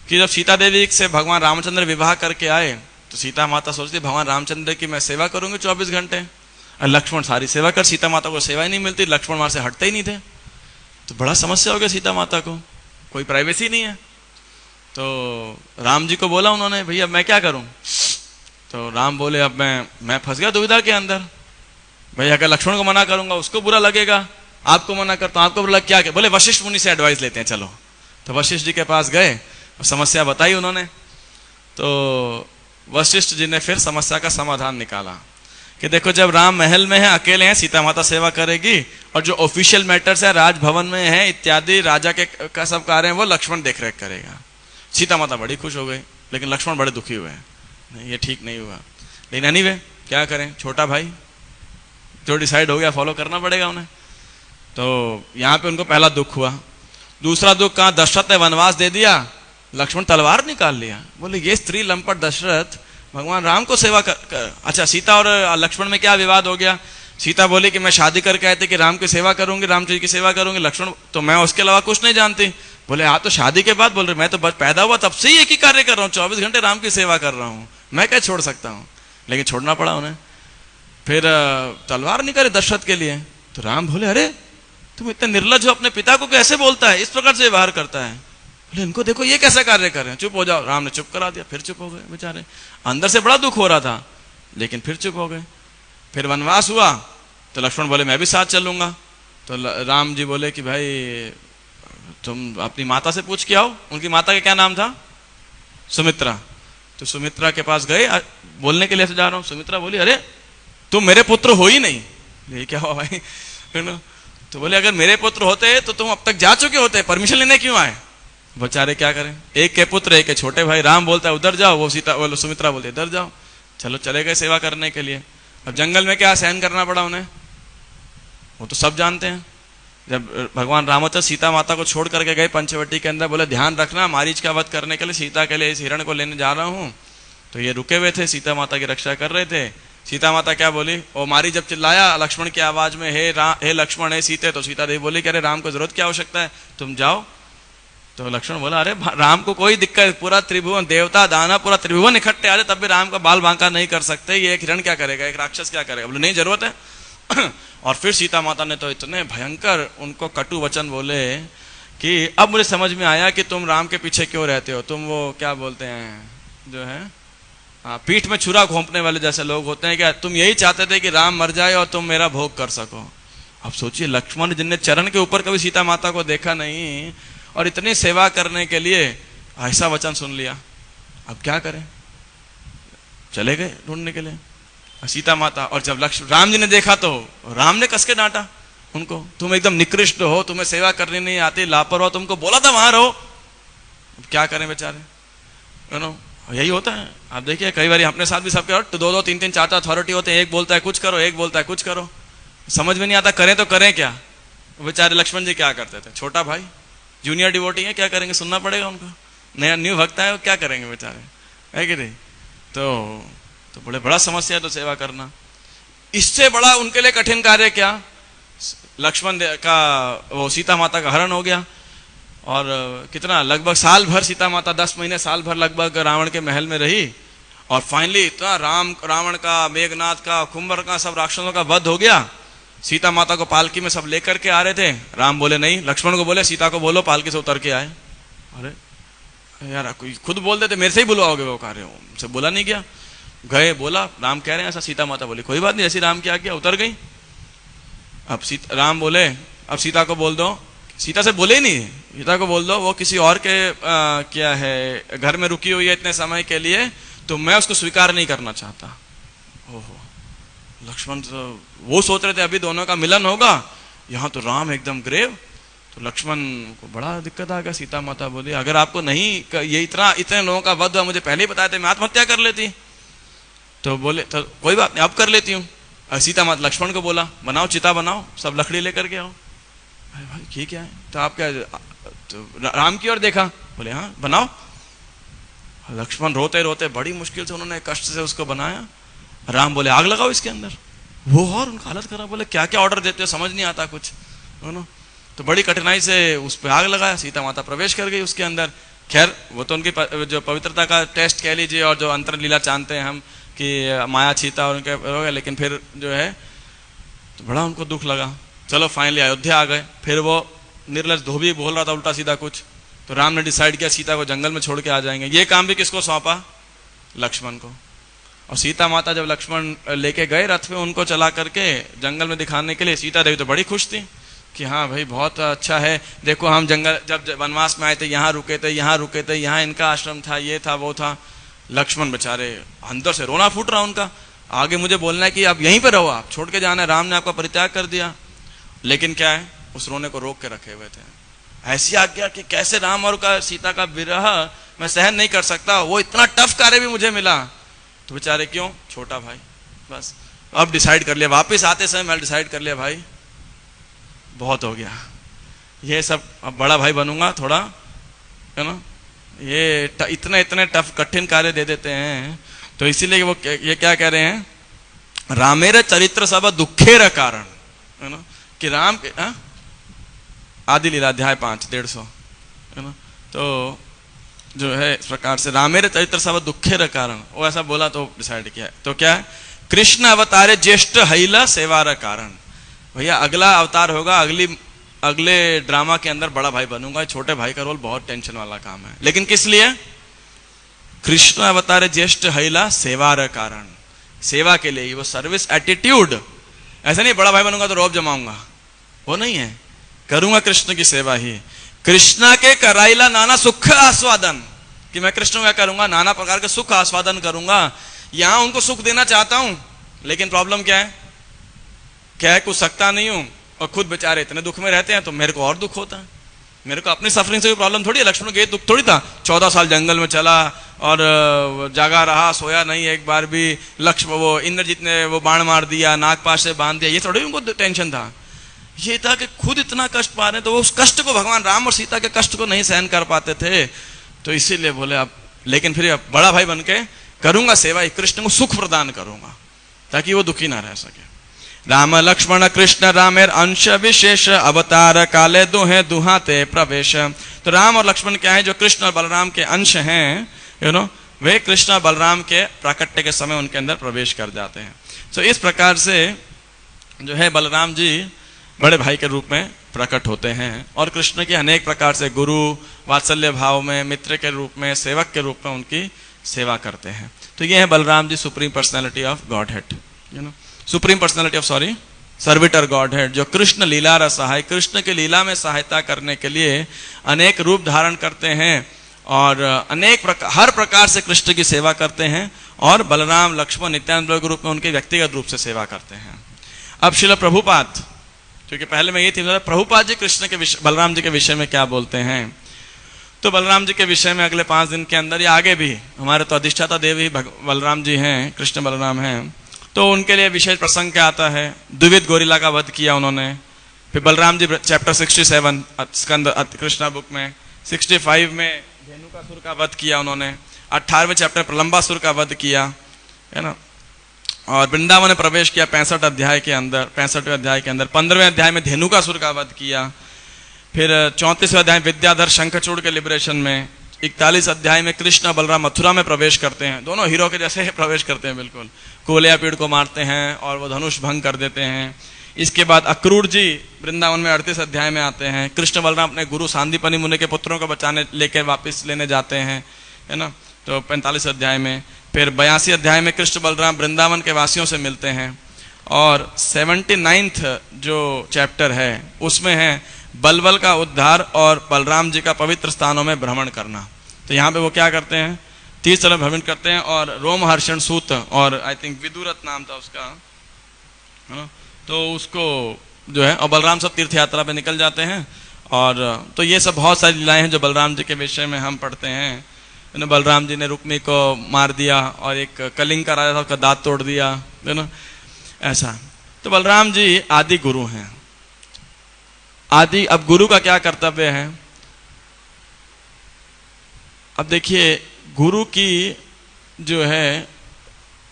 कि जब सीता देवी से भगवान रामचंद्र विवाह करके आए तो सीता माता सोचती भगवान रामचंद्र की मैं सेवा करूंगी 24 घंटे, और लक्ष्मण सारी सेवा कर, सीता माता को सेवा ही नहीं मिलती, लक्ष्मण वहां से हटते ही नहीं थे। तो बड़ा समस्या हो गया सीता माता को, कोई प्राइवेसी नहीं है। तो राम जी को बोला उन्होंने, भैया मैं क्या करूं। तो राम बोले, अब मैं फंस गया दुविधा के अंदर, भैया अगर लक्ष्मण को मना करूंगा उसको बुरा लगेगा, आपको मना करता हूं आपको बुरा, क्या बोले वशिष्ठ मुनि से एडवाइस लेते हैं चलो। तो वशिष्ठ जी के पास गए, समस्या बताई उन्होंने, तो वशिष्ठ जी ने फिर समस्या का समाधान निकाला। कि देखो जब राम महल में है, अकेले हैं, सीता माता सेवा करेगी, और जो ऑफिशियल मैटर्स है, राजभवन में है इत्यादि, राजा के का सब कार्य है, वो लक्ष्मण देख रेख करेगा। सीता माता बड़ी खुश हो गई, लेकिन लक्ष्मण बड़े दुखी हुए, नहीं ये ठीक नहीं हुआ। लेकिन एनीवे क्या करें, छोटा भाई जो डिसाइड हो गया फॉलो करना पड़ेगा उन्हें। तो यहाँ पे उनको पहला दुख हुआ। दूसरा दुख कहाँ, दशरथ ने वनवास दे दिया, लक्ष्मण तलवार निकाल लिया। बोले ये स्त्री लंपट दशरथ भगवान राम को सेवा कर। अच्छा, सीता और लक्ष्मण में क्या विवाद हो गया? सीता बोली कि मैं शादी करके आए थे कि राम की सेवा करूंगी, राम जी की सेवा करूंगी। लक्ष्मण तो मैं उसके अलावा कुछ नहीं जानती। बोले हाँ, तो शादी के बाद बोल रहे मैं तो बस पैदा हुआ तब से ही एक ही कार्य कर रहा हूँ, 24 घंटे राम की सेवा कर रहा हूँ, मैं क्या छोड़ सकता हूँ। लेकिन छोड़ना पड़ा उन्हें। फिर तलवार निकाले दशरथ के लिए। तो राम बोले अरे तुम इतने निर्लज हो, अपने पिता को कैसे बोलता है, इस प्रकार से व्यवहार करता है। बोले इनको देखो ये कैसा कार्य कर रहे हैं, चुप हो जाओ। राम ने चुप करा दिया, फिर चुप हो गए बेचारे। अंदर से बड़ा दुख हो रहा था, लेकिन फिर चुप हो गए। फिर वनवास हुआ तो लक्ष्मण बोले मैं भी साथ चलूंगा। तो राम जी बोले कि भाई तुम अपनी माता से पूछ के आओ। उनकी माता का क्या नाम था? सुमित्रा। तो सुमित्रा के पास गए, बोलने के लिए जा रहा हूँ। सुमित्रा बोली अरे तुम मेरे पुत्र हो ही नहीं। ये क्या हुआ भाई? तो बोले अगर मेरे पुत्र होते तो तुम अब तक जा चुके होते, परमिशन लेने क्यों आए? बेचारे क्या करें, एक के पुत्र एक के छोटे भाई। राम बोलता है उधर जाओ, वो सुमित्रा बोलती है इधर जाओ। चलो चले गए सेवा करने के लिए। अब जंगल में क्या सहन करना पड़ा उन्हें, वो तो सब जानते हैं। जब भगवान रामचंद्र सीता माता को छोड़ करके गए पंचवटी के अंदर, बोले ध्यान रखना मारीच का वध करने के लिए सीता के लिए इस हिरण को लेने जा रहा हूँ। तो ये रुके हुए थे, सीता माता की रक्षा कर रहे थे। सीता माता क्या बोली, और मारी जब चिल्लाया लक्ष्मण की आवाज में हे लक्ष्मण हे सीते, तो सीता देवी बोली कि अरे राम को जरूरत क्या आवश्यकता है, तुम जाओ। तो लक्ष्मण बोला अरे राम को कोई दिक्कत, पूरा त्रिभुवन देवता दाना पूरा त्रिभुवन इकट्ठे आ रहे, तब भी राम का बाल बांका नहीं कर सकते, ये एक हिरण क्या करेगा, एक राक्षस क्या करेगा। बोले नहीं जरूरत है। और फिर सीता माता ने तो इतने भयंकर उनको कटु वचन बोले कि अब मुझे समझ में आया कि तुम राम के पीछे क्यों रहते हो। तुम वो क्या बोलते हैं जो है पीठ में छुरा घोंपने वाले जैसे लोग होते हैं क्या, तुम यही चाहते थे कि राम मर जाए और तुम मेरा भोग कर सको। अब सोचिए लक्ष्मण जिनने चरण के ऊपर कभी सीता माता को देखा नहीं और इतनी सेवा करने के लिए ऐसा वचन सुन लिया, अब क्या करें। चले गए ढूंढने के लिए सीता माता। और जब राम जी ने देखा तो राम ने कस के डांटा उनको, तुम एकदम निकृष्ट हो, तुम्हें सेवा करनी नहीं आती, लापरवाह, तुमको बोला था वहां रहो। अब क्या करें बेचारे, यही होता है। आप देखिए कई बार अपने साथ भी सबके तो 2-2, 3-3, 4-4 अथॉरिटी होते हैं, एक बोलता है कुछ करो, एक बोलता है कुछ करो, समझ में नहीं आता करें तो करें क्या। बेचारे लक्ष्मण जी क्या करते थे, छोटा भाई जूनियर डिवोटी है, क्या करेंगे, सुनना पड़ेगा उनको, नया न्यू भक्त है, क्या करेंगे बेचारे, है कि नहीं। तो बड़ा समस्या है तो सेवा करना। इससे बड़ा उनके लिए कठिन कार्य क्या, लक्ष्मण का वो सीता माता का हरण हो गया। और कितना लगभग साल भर सीता माता 10 महीने साल भर लगभग रावण के महल में रही। और फाइनली इतना रावण का, मेघनाथ का, कुंभर का, सब राक्षसों का वध हो गया। सीता माता को पालकी में सब लेकर के आ रहे थे। राम बोले नहीं, लक्ष्मण को बोले सीता को बोलो पालकी से उतर के आए। अरे यार कोई खुद बोल देते, मेरे से ही बुलवाओगे वो कार्य, उनसे बोला नहीं गया। गए, बोला राम कह रहे हैं ऐसा, सीता माता बोली कोई बात नहीं, ऐसी राम क्या किया, उतर गई। अब राम बोले अब सीता को बोल दो, सीता से बोले ही नहीं, सीता को बोल दो वो किसी और के क्या है घर में रुकी हुई है इतने समय के लिए, तो मैं उसको स्वीकार नहीं करना चाहता। ओहो, लक्ष्मण तो वो सोच रहे थे अभी दोनों का मिलन होगा, यहाँ तो राम एकदम ग्रेव। तो लक्ष्मण को बड़ा दिक्कत आ गया। सीता माता बोली अगर आपको नहीं ये इतने लोगों का वध हुआ, मुझे पहले ही बताया था, मैं आत्महत्या कर लेती। तो बोले तो कोई बात नहीं अब कर लेती हूँ। सीता माता लक्ष्मण को बोला बनाओ चिता बनाओ, सब लकड़ी लेकर के आओ। अरे भाई ये क्या है, तो आप क्या, तो राम की ओर देखा, बोले हाँ बनाओ। लक्ष्मण रोते रोते बड़ी मुश्किल से उन्होंने कष्ट से उसको बनाया। राम बोले आग लगाओ इसके अंदर। वो और उनका हालत खराब, बोले क्या क्या ऑर्डर देते हो, समझ नहीं आता कुछ, तो बड़ी कठिनाई से उस पर आग लगाया। सीता माता प्रवेश कर गई उसके अंदर। खैर वो तो उनकी जो पवित्रता का टेस्ट कह लीजिए, और जो अंतर लीला जानते हैं हम कि माया छीता और उनके हो गए, लेकिन फिर जो है तो बड़ा उनको दुख लगा। चलो फाइनली अयोध्या आ गए। फिर वो निर्लज धोबी बोल रहा था उल्टा सीधा कुछ, तो राम ने डिसाइड किया सीता को जंगल में छोड़ के आ जाएंगे। ये काम भी किसको सौंपा, लक्ष्मण को। और सीता माता जब लक्ष्मण लेके गए रथ पे उनको चला करके जंगल में दिखाने के लिए, सीता देवी तो बड़ी खुश थी कि हाँ भाई बहुत अच्छा है, देखो हम जंगल जब वनवास में आए थे यहाँ रुके थे, यहाँ रुके थे, यहाँ इनका आश्रम था, ये था वो था। लक्ष्मण बेचारे अंदर से रोना फूट रहा उनका, आगे मुझे बोलना है कि आप यहीं पे रहो, आप छोड़ के जाना है, राम ने आपका परित्याग कर दिया। लेकिन क्या है, उस रोने को रोक के रखे हुए थे। ऐसी आज्ञा कि कैसे राम और का सीता का विरह मैं सहन नहीं कर सकता, वो इतना टफ कार्य भी मुझे मिला। तो बेचारे क्यों, छोटा भाई, बस अब डिसाइड कर लिया, वापस आते समय मैं डिसाइड कर लिया भाई बहुत हो गया, ये सब अब बड़ा भाई बनूंगा थोड़ा, है ना, ये इतने इतने टफ कठिन कार्य दे देते हैं। तो इसीलिए वो ये क्या कह रहे हैं, रामेर चरित्र सब दुखेर कारण, है ना, कि राम के आदि लीला अध्याय 5 150, है ना। तो जो है इस प्रकार से रामेर चरित्र सब दुखेर कारण, वो ऐसा बोला तो डिसाइड किया। तो क्या है, कृष्ण अवतारे ज्येष्ठ हैला सेवार कारण। भैया अगला अवतार होगा, अगले ड्रामा के अंदर बड़ा भाई बनूंगा, छोटे भाई का रोल बहुत टेंशन वाला काम है। लेकिन किस लिए, कृष्ण अवतारे ज्येष्ठ हैला सेवार कारण, सेवा के लिए, वो सर्विस एटीट्यूड। ऐसा नहीं बड़ा भाई बनूंगा तो रौब जमाऊंगा, वो नहीं है, करूंगा कृष्ण की सेवा ही। कृष्णा के कराइला नाना सुख आस्वादन, कि मैं कृष्ण क्या करूंगा, नाना प्रकार के सुख आस्वादन करूंगा। यहां उनको सुख देना चाहता हूं, लेकिन प्रॉब्लम क्या है, कुछ सकता नहीं हूं, और खुद बेचारे इतने दुख में रहते हैं, तो मेरे को और दुख होता है। मेरे को अपनी सफरिंग से कोई प्रॉब्लम थोड़ी है, लक्ष्मण के दुख थोड़ी था। 14 साल जंगल में चला और जागा रहा, सोया नहीं एक बार भी। लक्ष्मण वो इंद्रजीत ने वो बाण मार दिया, नागपाश से बांध दिया, ये थोड़ी उनको टेंशन था। ये था कि खुद इतना कष्ट पा रहे हैं, तो वो उस कष्ट को, भगवान राम और सीता के कष्ट को नहीं सहन कर पाते थे। तो इसीलिए बोले अब, लेकिन फिर अब बड़ा भाई बन के करूंगा सेवा, कृष्ण को सुख प्रदान करूंगा ताकि वो दुखी ना रह सके। राम लक्ष्मण कृष्ण रामेर अंश विशेष, अवतार काले दुहे दुहाते प्रवेश। तो राम और लक्ष्मण क्या है, जो कृष्ण और बलराम के अंश हैं, वे कृष्ण और बलराम के प्राकट्य के समय उनके अंदर प्रवेश कर जाते हैं। तो इस प्रकार से जो है बलराम जी बड़े भाई के रूप में प्रकट होते हैं, और कृष्ण के अनेक प्रकार से गुरु वात्सल्य भाव में, मित्र के रूप में, सेवक के रूप में उनकी सेवा करते हैं। तो ये है Balram ji, supreme personality of Godhead, supreme personality of servitor Godhead, जो कृष्ण लीला रस सहाय, कृष्ण की लीला में सहायता करने के लिए अनेक रूप धारण करते हैं, और अनेक हर प्रकार से कृष्ण की सेवा करते हैं, और बलराम लक्ष्मण नित्यानंद के रूप में उनके व्यक्तिगत रूप से सेवा करते हैं। अब श्रील प्रभुपाद, क्योंकि पहले मैं ये थी प्रभुपाद जी कृष्ण के विषय, बलराम जी के विषय में क्या बोलते हैं। तो बलराम जी के विषय में अगले 5 दिन के अंदर या आगे भी, हमारे तो अधिष्ठाता देव ही बलराम जी हैं, कृष्ण बलराम हैं, तो उनके लिए विशेष प्रसंग क्या आता है। द्विविध गोरिल्ला का वध किया उन्होंने। फिर बलराम जी चैप्टर 67 स्कंद कृष्णा बुक में, 65 में धेनुकासुर का वध किया उन्होंने, 18वें चैप्टर प्रलंबासुर का वध किया, है ना। और वृंदावन में प्रवेश किया 65 अध्याय के अंदर, 65वें अध्याय के अंदर। 15वें अध्याय में धेनुकासुर का वध किया। फिर 34वें अध्याय विद्याधर शंखचूड़ के लिबरेशन में। 41 अध्याय में कृष्ण बलराम मथुरा में प्रवेश करते हैं, दोनों हीरो के जैसे प्रवेश करते हैं बिल्कुल। कोलिया पीड़ को मारते हैं और वो धनुष भंग कर देते हैं। इसके बाद अक्रूर जी वृंदावन में 38 अध्याय में आते हैं। कृष्ण बलराम अपने गुरु सांदीपनि मुनि के पुत्रों को बचाने लेकर वापस लेने जाते हैं, है ना, तो 45 अध्याय में। फिर 82 अध्याय में कृष्ण बलराम वृंदावन के वासियों से मिलते हैं। और 79th जो चैप्टर है उसमें है बलबल का उद्धार और बलराम जी का पवित्र स्थानों में भ्रमण करना। तो यहाँ पे वो क्या करते हैं, 30 तरह भ्रमण करते हैं, और रोमहर्षण सूत और आई थिंक विदुरथ नाम था उसका, तो उसको जो है, और बलराम सब तीर्थ यात्रा पे निकल जाते हैं। और तो ये सब बहुत सारी लीलाएं हैं जो बलराम जी के विषय में हम पढ़ते हैं। बलराम जी ने रुक्मी को मार दिया, और एक कलिंग का राजा था उसका दांत तोड़ दिया, है ना, ऐसा। तो बलराम जी आदि गुरु हैं, आदि। अब गुरु का क्या कर्तव्य है, अब देखिए गुरु की जो है,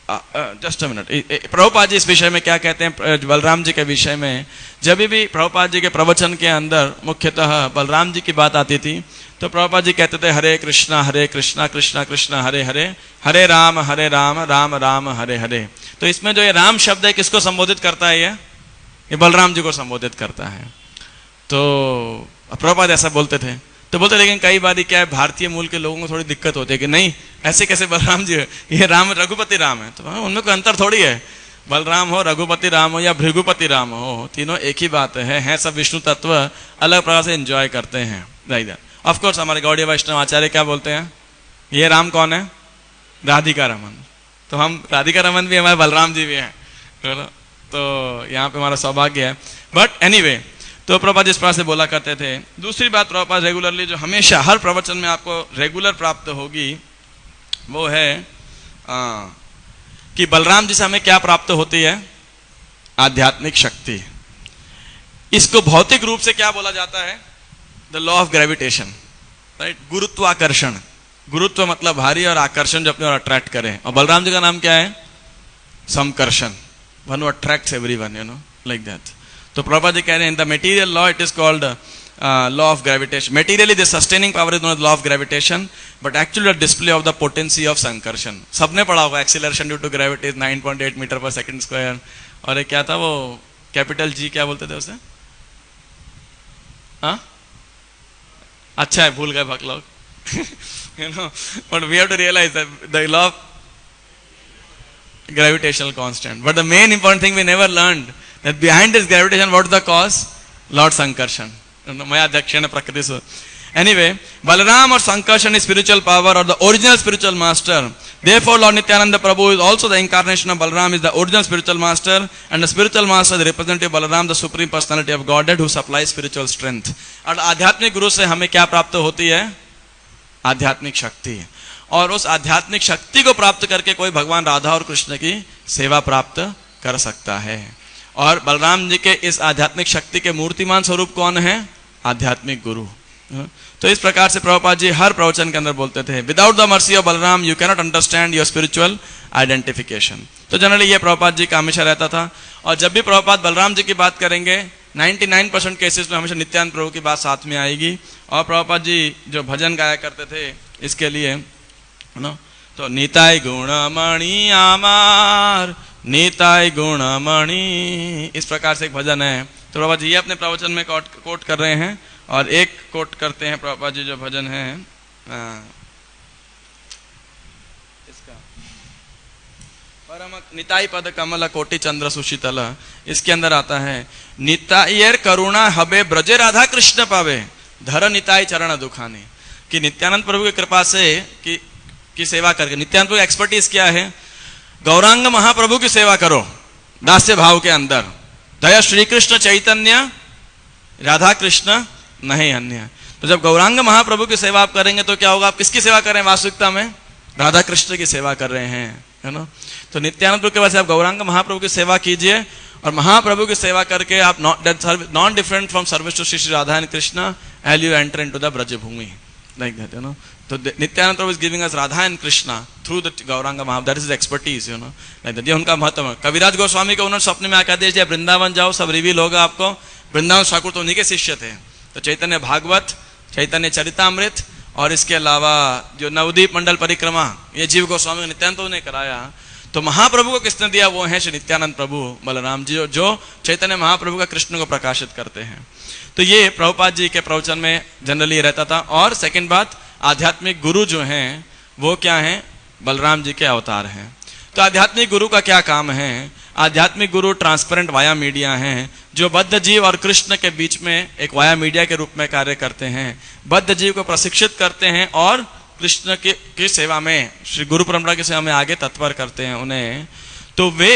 just a minute, Prabhupada ji इस विषय में क्या कहते हैं बलराम जी के विषय में। जब भी प्रभुपाद जी के प्रवचन के अंदर मुख्यतः बलराम जी की बात आती थी, तो प्रभुपाद जी कहते थे हरे कृष्णा कृष्णा कृष्णा हरे हरे, हरे राम राम राम हरे हरे। तो इसमें जो ये राम शब्द है किसको संबोधित करता है, ये बलराम जी को संबोधित करता है। तो प्रभुपाद ऐसा बोलते थे, तो बोलते लेकिन कई बार क्या है, भारतीय मूल के लोगों को थोड़ी दिक्कत होती है कि नहीं ऐसे कैसे बलराम जी है, ये राम रघुपति राम है। तो उनमें कोई अंतर थोड़ी है, बलराम हो, रघुपति राम हो या भृगुपति राम हो, तीनों एक ही बात है सब विष्णु तत्व, अलग प्रकार से एंजॉय करते हैं। ऑफ कोर्स हमारे गौड़ीय वैष्णव आचार्य क्या बोलते हैं, ये राम कौन है, राधिका रमन, तो हम राधिका रमन भी हमारे बलराम जी भी हैं, तो यहाँ पे हमारा सौभाग्य है। बट एनीवे, तो प्रभुपाद जिस प्रकार से बोला करते थे। दूसरी बात प्रभुपाद रेगुलरली जो हमेशा हर प्रवचन में आपको रेगुलर प्राप्त होगी वो है कि बलराम जी से हमें क्या प्राप्त होती है? आध्यात्मिक शक्ति। इसको भौतिक रूप से क्या बोला जाता है? The law of gravitation, right? गुरुत्वाकर्षण। गुरुत्व मतलब भारी और आकर्षण जो अपने और अट्रैक्ट करे। और बलराम जी का नाम क्या है? Sankarshan, one who attracts everyone, you know, like that. तो प्रभुपाद जी कह रहे हैं in the material law it is called law of gravitation. Materially the sustaining power is known as law of gravitation, but actually the display of the potency of Sankarshan. सबने पढ़ा होगा acceleration due to gravity is 9.8 metre पर second square. और क्या था वो capital G, क्या बोलते थे उसे? हाँ, अच्छा है, भूल गए भक्त लोग। You know, but we have to realize that the law of gravitational constant. But the main important thing we never learned that behind this gravitation, what is the cause? Lord Sankarshan. Maya Dakshina Prakriti. Anyway, Balaram or Sankarshan is spiritual power or the original spiritual master. Therefore, Lord Nityananda Prabhu is also the incarnation of Balaram, is the original spiritual master, and the spiritual master is the representative of Balaram, the supreme personality of Godhead who supplies spiritual strength. और आध्यात्मिक गुरु से हमें क्या प्राप्त होती है? आध्यात्मिक शक्ति। और उस आध्यात्मिक शक्ति को प्राप्त करके कोई भगवान राधा और कृष्ण की सेवा प्राप्त कर सकता है। और बलराम जी के इस आध्यात्मिक शक्ति के मूर्तिमान स्वरूप कौन है? आध्यात्मिक गुरु। तो इस प्रकार से प्रभुपाद जी हर प्रवचन के अंदर बोलते थे, without the mercy of Balram you cannot understand your spiritual identification. तो जनरली ये प्रभुपाद जी का हमेशा रहता था। और जब भी प्रभुपाद बलराम जी की बात करेंगे 99% केसेस में हमेशा नित्यानंद प्रभु की बात साथ में आएगी। और प्रभुपाद जी जो भजन गाया करते थे इसके लिए, नो, तो निताय गुणमणि आमार, निताय गुणमणि, इस प्रकार से एक भजन है। तो प्रभुपाद जी ये अपने प्रवचन में कोट कर रहे हैं। और एक कोट करते हैं प्रभुपाद जी जो भजन है इसका, परम निताई पद कमल कोटि चंद्र सुशीतल। इसके अंदर आता है, नितायर करुणा हबे ब्रजे राधा कृष्ण पावे, धर निताई चरण दुखाने। कि नित्यानंद प्रभु की कृपा से की सेवा करके, नित्यानंद प्रभु एक्सपर्टीज क्या है? गौरांग महाप्रभु की सेवा करो दास्य भाव के अंदर। दया श्री कृष्ण चैतन्य राधा कृष्ण नहीं अन्य। तो जब गौरांग महाप्रभु की सेवा आप करेंगे तो क्या होगा? आप किसकी सेवा कर रहे हैं? वास्तविकता में राधा कृष्ण की सेवा कर रहे हैं, है ना। तो नित्यानंद प्रभु के वजह से आप गौरांग महाप्रभु की सेवा कीजिए। और महाप्रभु की सेवा करके आप not different from service to Shri Radha and Krishna as you enter into the Braj Bhumi, like that, you know. तो Nityananda Prabhu is giving us Radha and Krishna through the Gauranga महा, that is expertise, you know, like that. ये उनका महत्व है। कविराज गोस्वामी को उन्होंने स्वप्न में आकर दे दिया, वृंदावन जाओ सब रिवील होगा आपको। वृंदावन ठाकुर तो उन्हीं के शिष्य थे। तो चैतन्य भागवत, चैतन्य चरितामृत और इसके अलावा जो नवदीप मंडल परिक्रमा, ये जीव गोस्वामी नित्यानंद ने कराया। तो महाप्रभु को किसने दिया? वो है श्री नित्यानंद प्रभु बलराम जी, जो चैतन्य महाप्रभु का कृष्ण को प्रकाशित करते हैं। तो ये प्रभुपाद जी के प्रवचन में जनरली रहता था। और सेकंड बात, आध्यात्मिक गुरु जो हैं वो क्या हैं? बलराम जी के अवतार हैं। तो आध्यात्मिक गुरु का क्या काम है? आध्यात्मिक गुरु ट्रांसपेरेंट वाया मीडिया हैं, जो बद्ध जीव और कृष्ण के बीच में एक वाया मीडिया के रूप में कार्य करते हैं। बद्ध जीव को प्रशिक्षित करते हैं और कृष्ण की सेवा में, श्री गुरु परंपरा की सेवा में आगे तत्पर करते हैं उन्हें। तो वे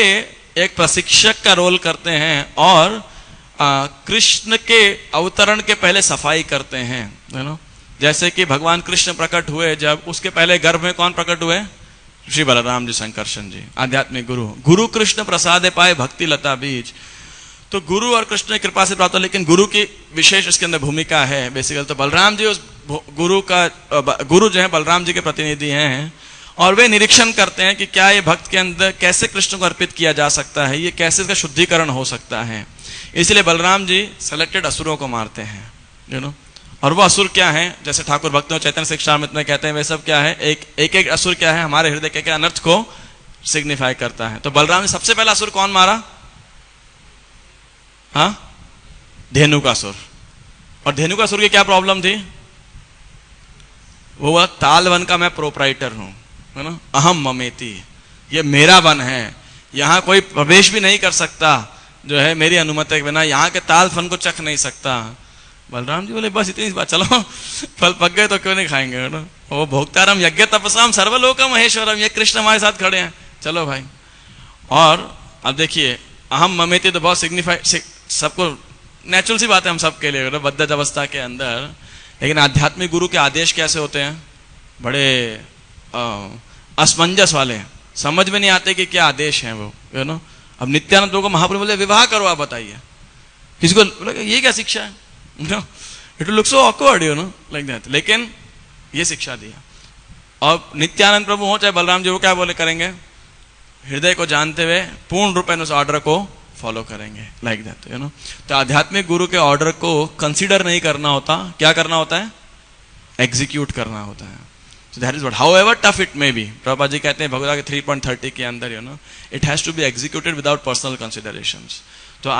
एक प्रशिक्षक का रोल करते हैं और कृष्ण के अवतरण के पहले सफाई करते हैं, है ना। जैसे कि भगवान कृष्ण प्रकट हुए, जब उसके पहले गर्भ में कौन प्रकट हुए? श्री बलराम जी संकर्षण जी, आध्यात्मिक गुरु। गुरु कृष्ण प्रसादे पाए भक्ति लता बीज। तो गुरु और कृष्ण की कृपा से प्राप्त हो, लेकिन गुरु की विशेष इसके अंदर भूमिका है बेसिकली। तो बलराम जी उस गुरु जो है बलराम जी के प्रतिनिधि हैं। और वे निरीक्षण करते हैं कि क्या ये भक्त के अंदर कैसे कृष्ण को अर्पित किया जा सकता है, ये कैसे इसका शुद्धिकरण हो सकता है। इसलिए बलराम जी सेलेक्टेड असुरों को मारते हैं, यू नो। और वो असुर क्या है? जैसे ठाकुर भक्तों चैतन्य शिक्षामृत में कहते हैं, वे सब क्या है? एक असुर क्या है? हमारे हृदय के अनर्थ को सिग्निफाई करता है। तो बलराम ने सबसे पहला असुर कौन मारा? हाँ, धेनुकासुर। और धेनुकासुर की क्या प्रॉब्लम थी? वो ताल वन का मैं प्रोप्राइटर हूं, है ना। अहम ममेति, ये मेरा वन है, यहाँ कोई प्रवेश भी नहीं कर सकता जो है मेरी अनुमति के बिना, यहाँ के ताल फन को चख नहीं सकता। बलराम जी बोले बस इतनी बात, चलो फल पक गए तो क्यों नहीं खाएंगे, है ना। वो भोक्तारम यज्ञ तपसाम सर्वलोकम महेश्वरम, ये कृष्ण हमारे साथ खड़े हैं, चलो भाई। और अब देखिए अहम ममेति तो बहुत सिग्निफाइड, सबको नेचुरल सी बात है हम सबके लिए बद्ध अवस्था के अंदर। लेकिन आध्यात्मिक गुरु के आदेश कैसे होते हैं, बड़े असमंजस वाले, समझ में नहीं आते कि क्या आदेश है वो, यू नो। अब नित्यानंद को महाप्रभु बोले विवाह करो, आप बताइए, किसी को बोला ये क्या शिक्षा है, it will look so awkward, you know, like that. लेकिन ये शिक्षा दिया। और नित्यानंद प्रभु हो चाहे बलराम जी, वो क्या बोले करेंगे, हृदय को जानते हुए पूर्ण रूप में उस ऑर्डर को फॉलो करेंगे, लाइक दैट, यू नो। तो आध्यात्मिक गुरु के ऑर्डर को कंसीडर नहीं करना होता, क्या करना होता है, एग्जीक्यूट करना होता है। So that is what, however tough it may be, Prabhupada ji कहते हैं भगवद गीता 3.30 के अंदर, you know, it has to be executed without personal considerations। तो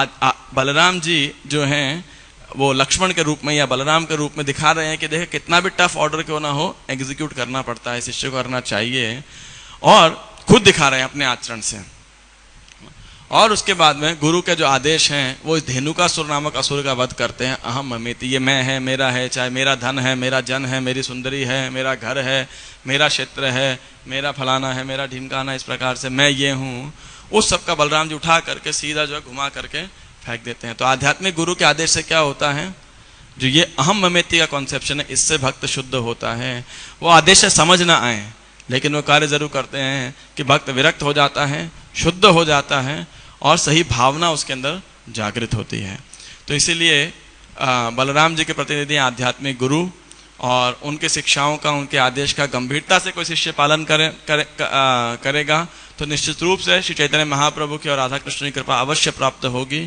बलराम जी जो हैं वो लक्ष्मण के रूप में या बलराम के रूप में दिखा रहे हैं कि देखिए कितना भी टफ ऑर्डर क्यों ना हो, एग्जीक्यूट करना पड़ता है, शिष्य को करना चाहिए, और खुद दिखा रहे हैं अपने आचरण से। और उसके बाद में गुरु के जो आदेश हैं वो इस धेनुकासुर नामक असुर का वध करते हैं। अहम ममेति, ये मैं है, मेरा है, चाहे मेरा धन है, मेरा जन है, मेरी सुंदरी है, मेरा घर है, मेरा क्षेत्र है, मेरा फलाना है, मेरा ढिमकाना, इस प्रकार से मैं ये हूँ, उस सब का बलराम जी उठा करके सीधा जो है घुमा करके फेंक देते हैं। तो आध्यात्मिक गुरु के आदेश से क्या होता है, जो ये अहम ममेति का कॉन्सेप्शन है, इससे भक्त शुद्ध होता है। वो आदेश से समझ ना आए लेकिन वो कार्य जरूर करते हैं कि भक्त विरक्त हो जाता है, शुद्ध हो जाता है, और सही भावना उसके अंदर जागृत होती है। तो इसीलिए बलराम जी के प्रतिनिधि आध्यात्मिक गुरु, और उनके शिक्षाओं का, उनके आदेश का गंभीरता से कोई शिष्य पालन करेगा तो निश्चित रूप से श्री चैतन्य महाप्रभु की और राधा कृष्ण की कृपा अवश्य प्राप्त होगी।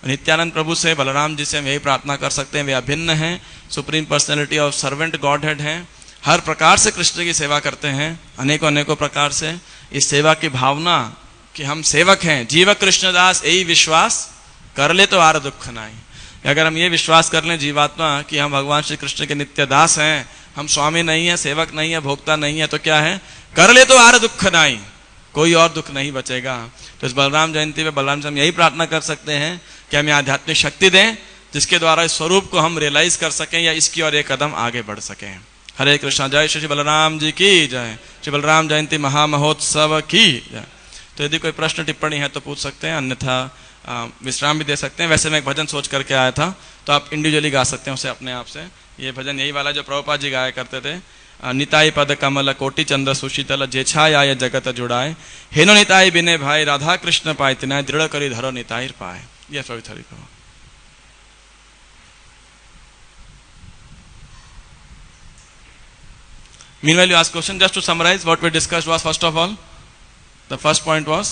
नित्यानंद प्रभु से, बलराम जी से हम यही प्रार्थना कर सकते हैं, वे अभिन्न हैं, supreme personality of servant God head हैं, हर प्रकार से कृष्ण की सेवा करते हैं, अनेकों अनेकों प्रकार से। इस सेवा की भावना कि हम सेवक हैं, जीवक कृष्णदास यही विश्वास कर ले तो आर दुख नाई। अगर हम ये विश्वास कर लें जीवात्मा कि हम भगवान श्री कृष्ण के नित्य दास हैं, हम स्वामी नहीं है, सेवक नहीं है, भोक्ता नहीं है, तो क्या है, कर ले तो आर दुख नाई, कोई और दुख नहीं बचेगा। तो इस बलराम जयंती में बलराम से हम यही प्रार्थना कर सकते हैं कि हमें आध्यात्मिक शक्ति दें, जिसके द्वारा इस स्वरूप को हम रियलाइज कर सकें या इसकी और एक कदम आगे बढ़ सकें। हरे कृष्णा, जय श्री बलराम जी की जय, श्री बलराम जयंती महामहोत्सव की जय। तो यदि कोई प्रश्न टिप्पणी है तो पूछ सकते हैं, अन्यथा विश्राम भी दे सकते हैं। वैसे मैं एक भजन सोच करके आया था, तो आप इंडिविजुअली गा सकते हैं उसे अपने आप से। ये भजन यही वाला जो प्रभुपाद जी गाया करते थे, निताई पद कमल कोटि चंद्र सुशीतल जेछाय आय जगत जुड़ाए, हेनो निताई बिने भाई राधा कृष्ण पाए तिनाय दृढ़ करी धरो निताई पाए। ये पवित्र हरि को। Meanwhile, you ask question. Just to summarize, what we discussed was, first of all, the first point was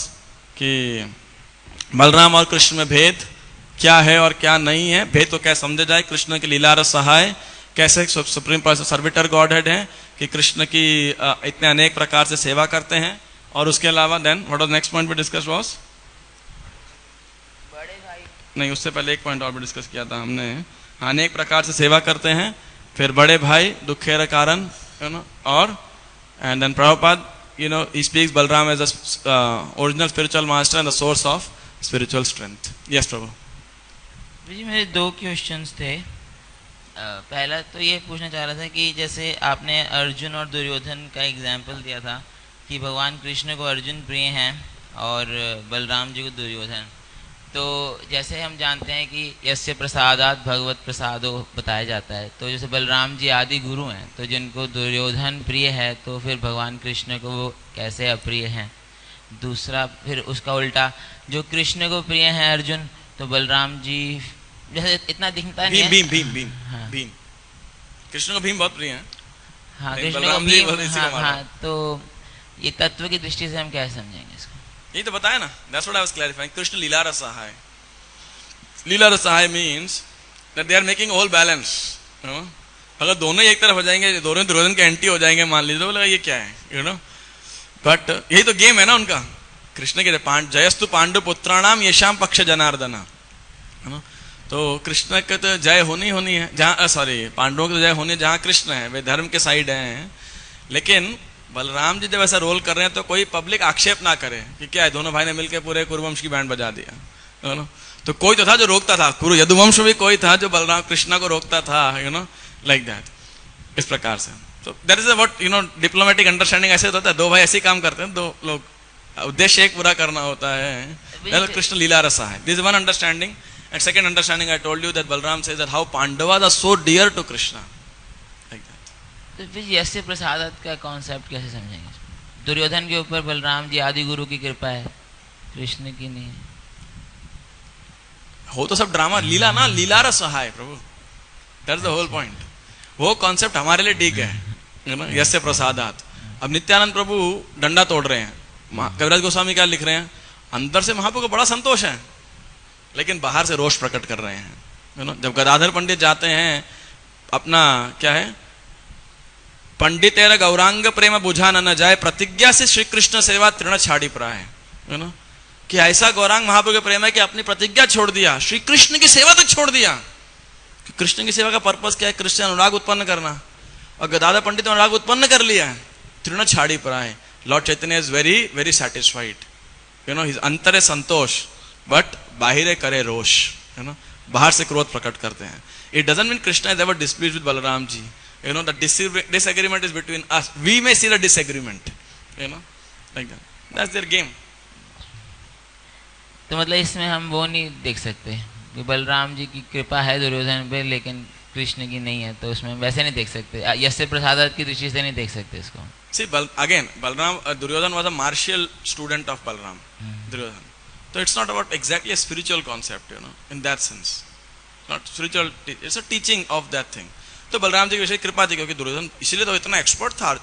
कि बलराम और कृष्ण में भेद क्या है और क्या नहीं है, भेद को क्या समझा जाए, कृष्ण की लीला रस सहाय कैसे supreme person servitor God head है, कि कृष्ण की इतने अनेक प्रकार से सेवा करते हैं। और उसके अलावा then what was next point भी डिस्कस वाज, बड़े भाई नहीं, उससे पहले एक पॉइंट और भी डिस्कस किया था हमने, अनेक प्रकार से सेवा करते हैं, फिर बड़े भाई दुखेर कारण, you know, or and then Prabhupada, you know, he speaks Balram as a original spiritual master and the source of spiritual strength. Yes, Prabhu. जी मेरे दो क्वेश्चंस थे। पहला तो ये पूछना चाह रहा था कि जैसे आपने अर्जुन और दुर्योधन का एग्जाम्पल दिया था कि भगवान कृष्ण को अर्जुन प्रिय हैं और बलराम जी को दुर्योधन, तो जैसे हम जानते हैं कि यस्य प्रसादात भगवत प्रसादो बताया जाता है, तो जैसे बलराम जी आदि गुरु हैं, तो जिनको दुर्योधन प्रिय है तो फिर भगवान कृष्ण को वो कैसे अप्रिय हैं। दूसरा फिर उसका उल्टा, जो कृष्ण को प्रिय हैं अर्जुन, तो बलराम जी जैसे इतना दिखता नहीं है। भीम भीम भीम हाँ। भीम, कृष्ण को भीम बहुत प्रिय हैं। हाँ, कृष्ण को भीम, हाँ, तो ये तत्व की दृष्टि से हम क्या समझेंगे इसको? यही तो बताया ना, that's what I was clarifying. Krishna लीला रस सहाय, लीला रस सहाय means that they are making all balance, you know? अगर दोनों एक तरफ हो जाएंगे, दोनों दुर्योधन के एंटी हो जाएंगे मान लीजिए, तो बोलेगा ये क्या है, यू नो। बट यही तो गेम है ना उनका। कृष्ण के जयस्तु पांडु पुत्राणाम येषाम पक्ष जनार्दना, है ना। तो कृष्ण के तो जय होनी होनी है जहाँ, सॉरी, पांडवों की तो जय होनी है जहाँ कृष्ण है, वे धर्म के साइड हैं। लेकिन बलराम जी जब ऐसा रोल कर रहे हैं तो कोई पब्लिक आक्षेप ना करे कि क्या है, दोनों भाई ने मिलकर पूरे कुरुवंश की बैंड बजा दिया, यू नो। तो कोई तो था जो रोकता था, कुरु यदुवंश भी कोई था जो बलराम कृष्णा को रोकता था, यू नो, लाइक दैट, इस प्रकार से। तो that is what, you know, diplomatic understanding ऐसे होता है, दो भाई ऐसे ही काम करते हैं, दो लोग उद्देश्य एक पूरा करना होता है। कृष्ण लीला रसा है, this one understanding. And second understanding I told you that Balram says that how Pandavas are so dear to Krishna, like that. तो फिर यस्य प्रसादत का कॉन्सेप्ट कैसे समझेंगे? दुर्योधन के ऊपर बलराम जी आदि गुरु की कृपा है, कृष्ण की नहीं है। हो तो सब ड्रामा, लीला ना, लीला रस है प्रभु, दैट्स द होल पॉइंट। वो कॉन्सेप्ट हमारे लिए ठीक है ना, यस्य प्रसादात। अब नित्यानंद प्रभु डंडा तोड़ रहे हैं, कविराज गोस्वामी क्या लिख रहे हैं, अंदर से महाप्रभु को बड़ा संतोष है लेकिन बाहर से रोष प्रकट कर रहे हैं, यू नो। जब गदाधर पंडित जाते हैं अपना क्या है, पंडित तेरा गौरांग प्रेम बुझा न जाए, प्रतिज्ञा से श्री कृष्ण सेवा तृण छाड़ी प्राय, यू नो, कि ऐसा गौरांग महाप्रभु का प्रेम है कि अपनी प्रतिज्ञा छोड़ दिया, श्री कृष्ण की सेवा तक छोड़ दिया। कि कृष्ण की सेवा का पर्पस क्या है? कृष्ण अनुराग उत्पन्न करना, और गदाधर पंडित ने अनुराग उत्पन्न कर लिया है, तृण छाड़ी प्राय। Lord Chaitanya is very very satisfied, you know, his अंतर है संतोष बट बाहिर करे रोष, यू नो, बाहर से क्रोध प्रकट करते हैं। It doesn't mean Krishna is ever displeased with Balram ji, you know, the disagreement is between us, we may see the disagreement, you know, like that, that's their game. तो मतलब इसमें हम वो नहीं देख सकते कि बलराम जी की कृपा है दुर्योधन पे लेकिन कृष्ण की नहीं है, तो उसमें वैसे नहीं देख सकते, यस्य प्रसादत की दृष्टि से नहीं देख सकते इसको। See, again, Balram, Duryodhan was a martial student of Balram, Duryodhan. So it's not about exactly a spiritual concept, you know, in that sense. Not spiritual, it's a teaching of that thing. तो बलराम जी की विशेष कृपा थी, क्योंकि दुर्योधन इसीलिए तो इतना expert था,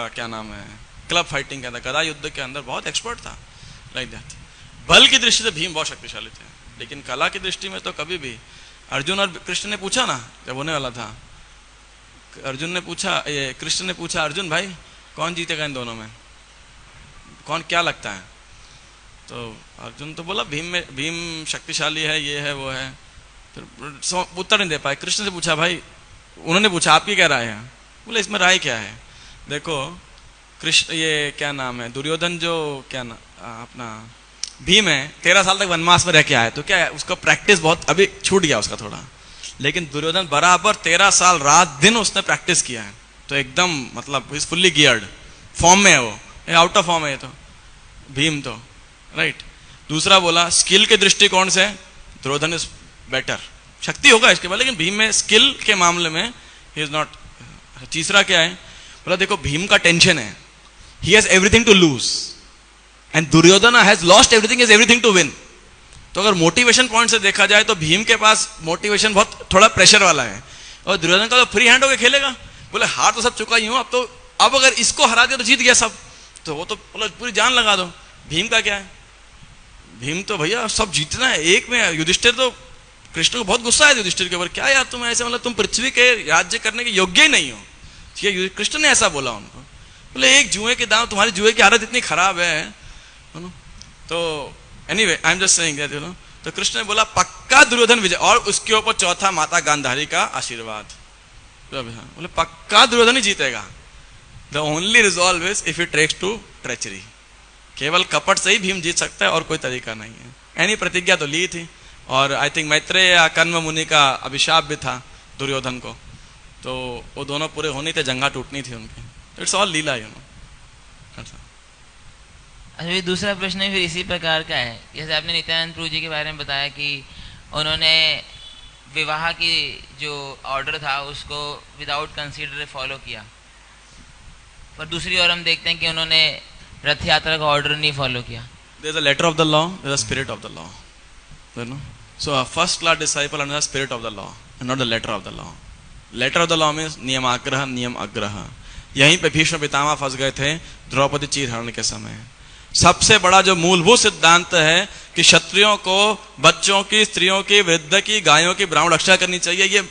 क्या नाम है, क्लब फाइटिंग के अंदर, गदा युद्ध के अंदर बहुत एक्सपर्ट था, लाइक दैट। बल की दृष्टि से भीम बहुत शक्तिशाली थे, लेकिन कला की दृष्टि में तो कभी भी। अर्जुन और कृष्ण ने पूछा ना, जब होने वाला था, अर्जुन ने पूछा, ये कृष्ण ने पूछा, अर्जुन भाई कौन जीतेगा इन दोनों में, कौन क्या लगता है? तो अर्जुन तो बोला भीम शक्तिशाली है, ये है वो है, फिर उत्तर नहीं दे पाए। कृष्ण से पूछा, भाई उन्होंने पूछा आपकी क्या राय है? बोले इसमें राय क्या है, देखो कृष्ण, ये क्या नाम है, दुर्योधन जो क्या अपना भीम है, 13 साल तक वनवास में रह के आया, तो क्या है उसका प्रैक्टिस बहुत अभी छूट गया उसका थोड़ा, लेकिन दुर्योधन बराबर 13 साल रात दिन उसने प्रैक्टिस किया है, तो एकदम मतलब इज फुल्ली गियर्ड फॉर्म में है, वो आउट ऑफ फॉर्म है तो भीम तो, राइट। दूसरा बोला स्किल के दृष्टिकोण से दुर्योधन इज बेटर, शक्ति होगा इसके बाद, लेकिन भीम में स्किल के मामले में ही इज नॉट। तीसरा क्या है, बोला देखो भीम का टेंशन है, he has everything to lose and Duryodhan has lost everything, is everything to win. तो अगर मोटिवेशन पॉइंट से देखा जाए तो भीम के पास मोटिवेशन बहुत थोड़ा प्रेशर वाला है, और दुर्योधन का तो फ्री हैंड होकर खेलेगा, बोले हार तो सब चुका ही हूं, अब अगर इसको हरा दिया तो जीत गया सब, तो वो तो बोला पूरी जान लगा दो। भीम का क्या है, भीम तो भैया सब जीतना है एक में। युधिष्ठिर तो कृष्ण को बहुत गुस्सा है युधिष्ठिर के ऊपर, क्या यार तुम ऐसे, मतलब तुम पृथ्वी के राज्य करने के योग्य ही नहीं हो, ठीक है, कृष्ण ने ऐसा बोला उनको। बोले एक जुए के दाम, तुम्हारी जुए की हालत इतनी खराब है, तो anyway I am just saying that, you know. तो कृष्ण ने बोला पक्का दुर्योधन विजय, और उसके ऊपर चौथा माता गांधारी का आशीर्वाद, बोले पक्का दुर्योधन ही जीतेगा। The only resolve is if it takes to treachery, केवल कपट से ही भीम जीत सकता है और कोई तरीका नहीं है। यानी प्रतिज्ञा तो ली थी, और आई थिंक मैत्रेय या कण्व मुनि का अभिशाप भी था दुर्योधन को, तो वो दोनों पूरे होने थे, जंगा टूटनी थी उनकी। It's all Leela, you know. अच्छा, ये दूसरा प्रश्न फिर इसी प्रकार का है, जैसे आपने नित्यानंद प्रभु जी के बारे में बताया कि उन्होंने विवाह की जो ऑर्डर था उसको विदाउट कंसीडर फॉलो किया, पर दूसरी ओर हम देखते हैं कि उन्होंने रथ यात्रा का ऑर्डर नहीं फॉलो किया। There is a letter of the law, there is a spirit of the law, you know. So a first class disciple under the spirit of the law and not the letter of the law. Letter of the law means नियमाग्रह नियम अग्रह। यहीं पे भीष्म पितामह फंस गए थे द्रौपदी चीरहरण के समय। सबसे बड़ा जो मूलभूत सिद्धांत है कि क्षत्रियों को बच्चों की, स्त्रियों की, वृद्ध की, गायों की ब्राह्मण रक्षा करनी चाहिए, ये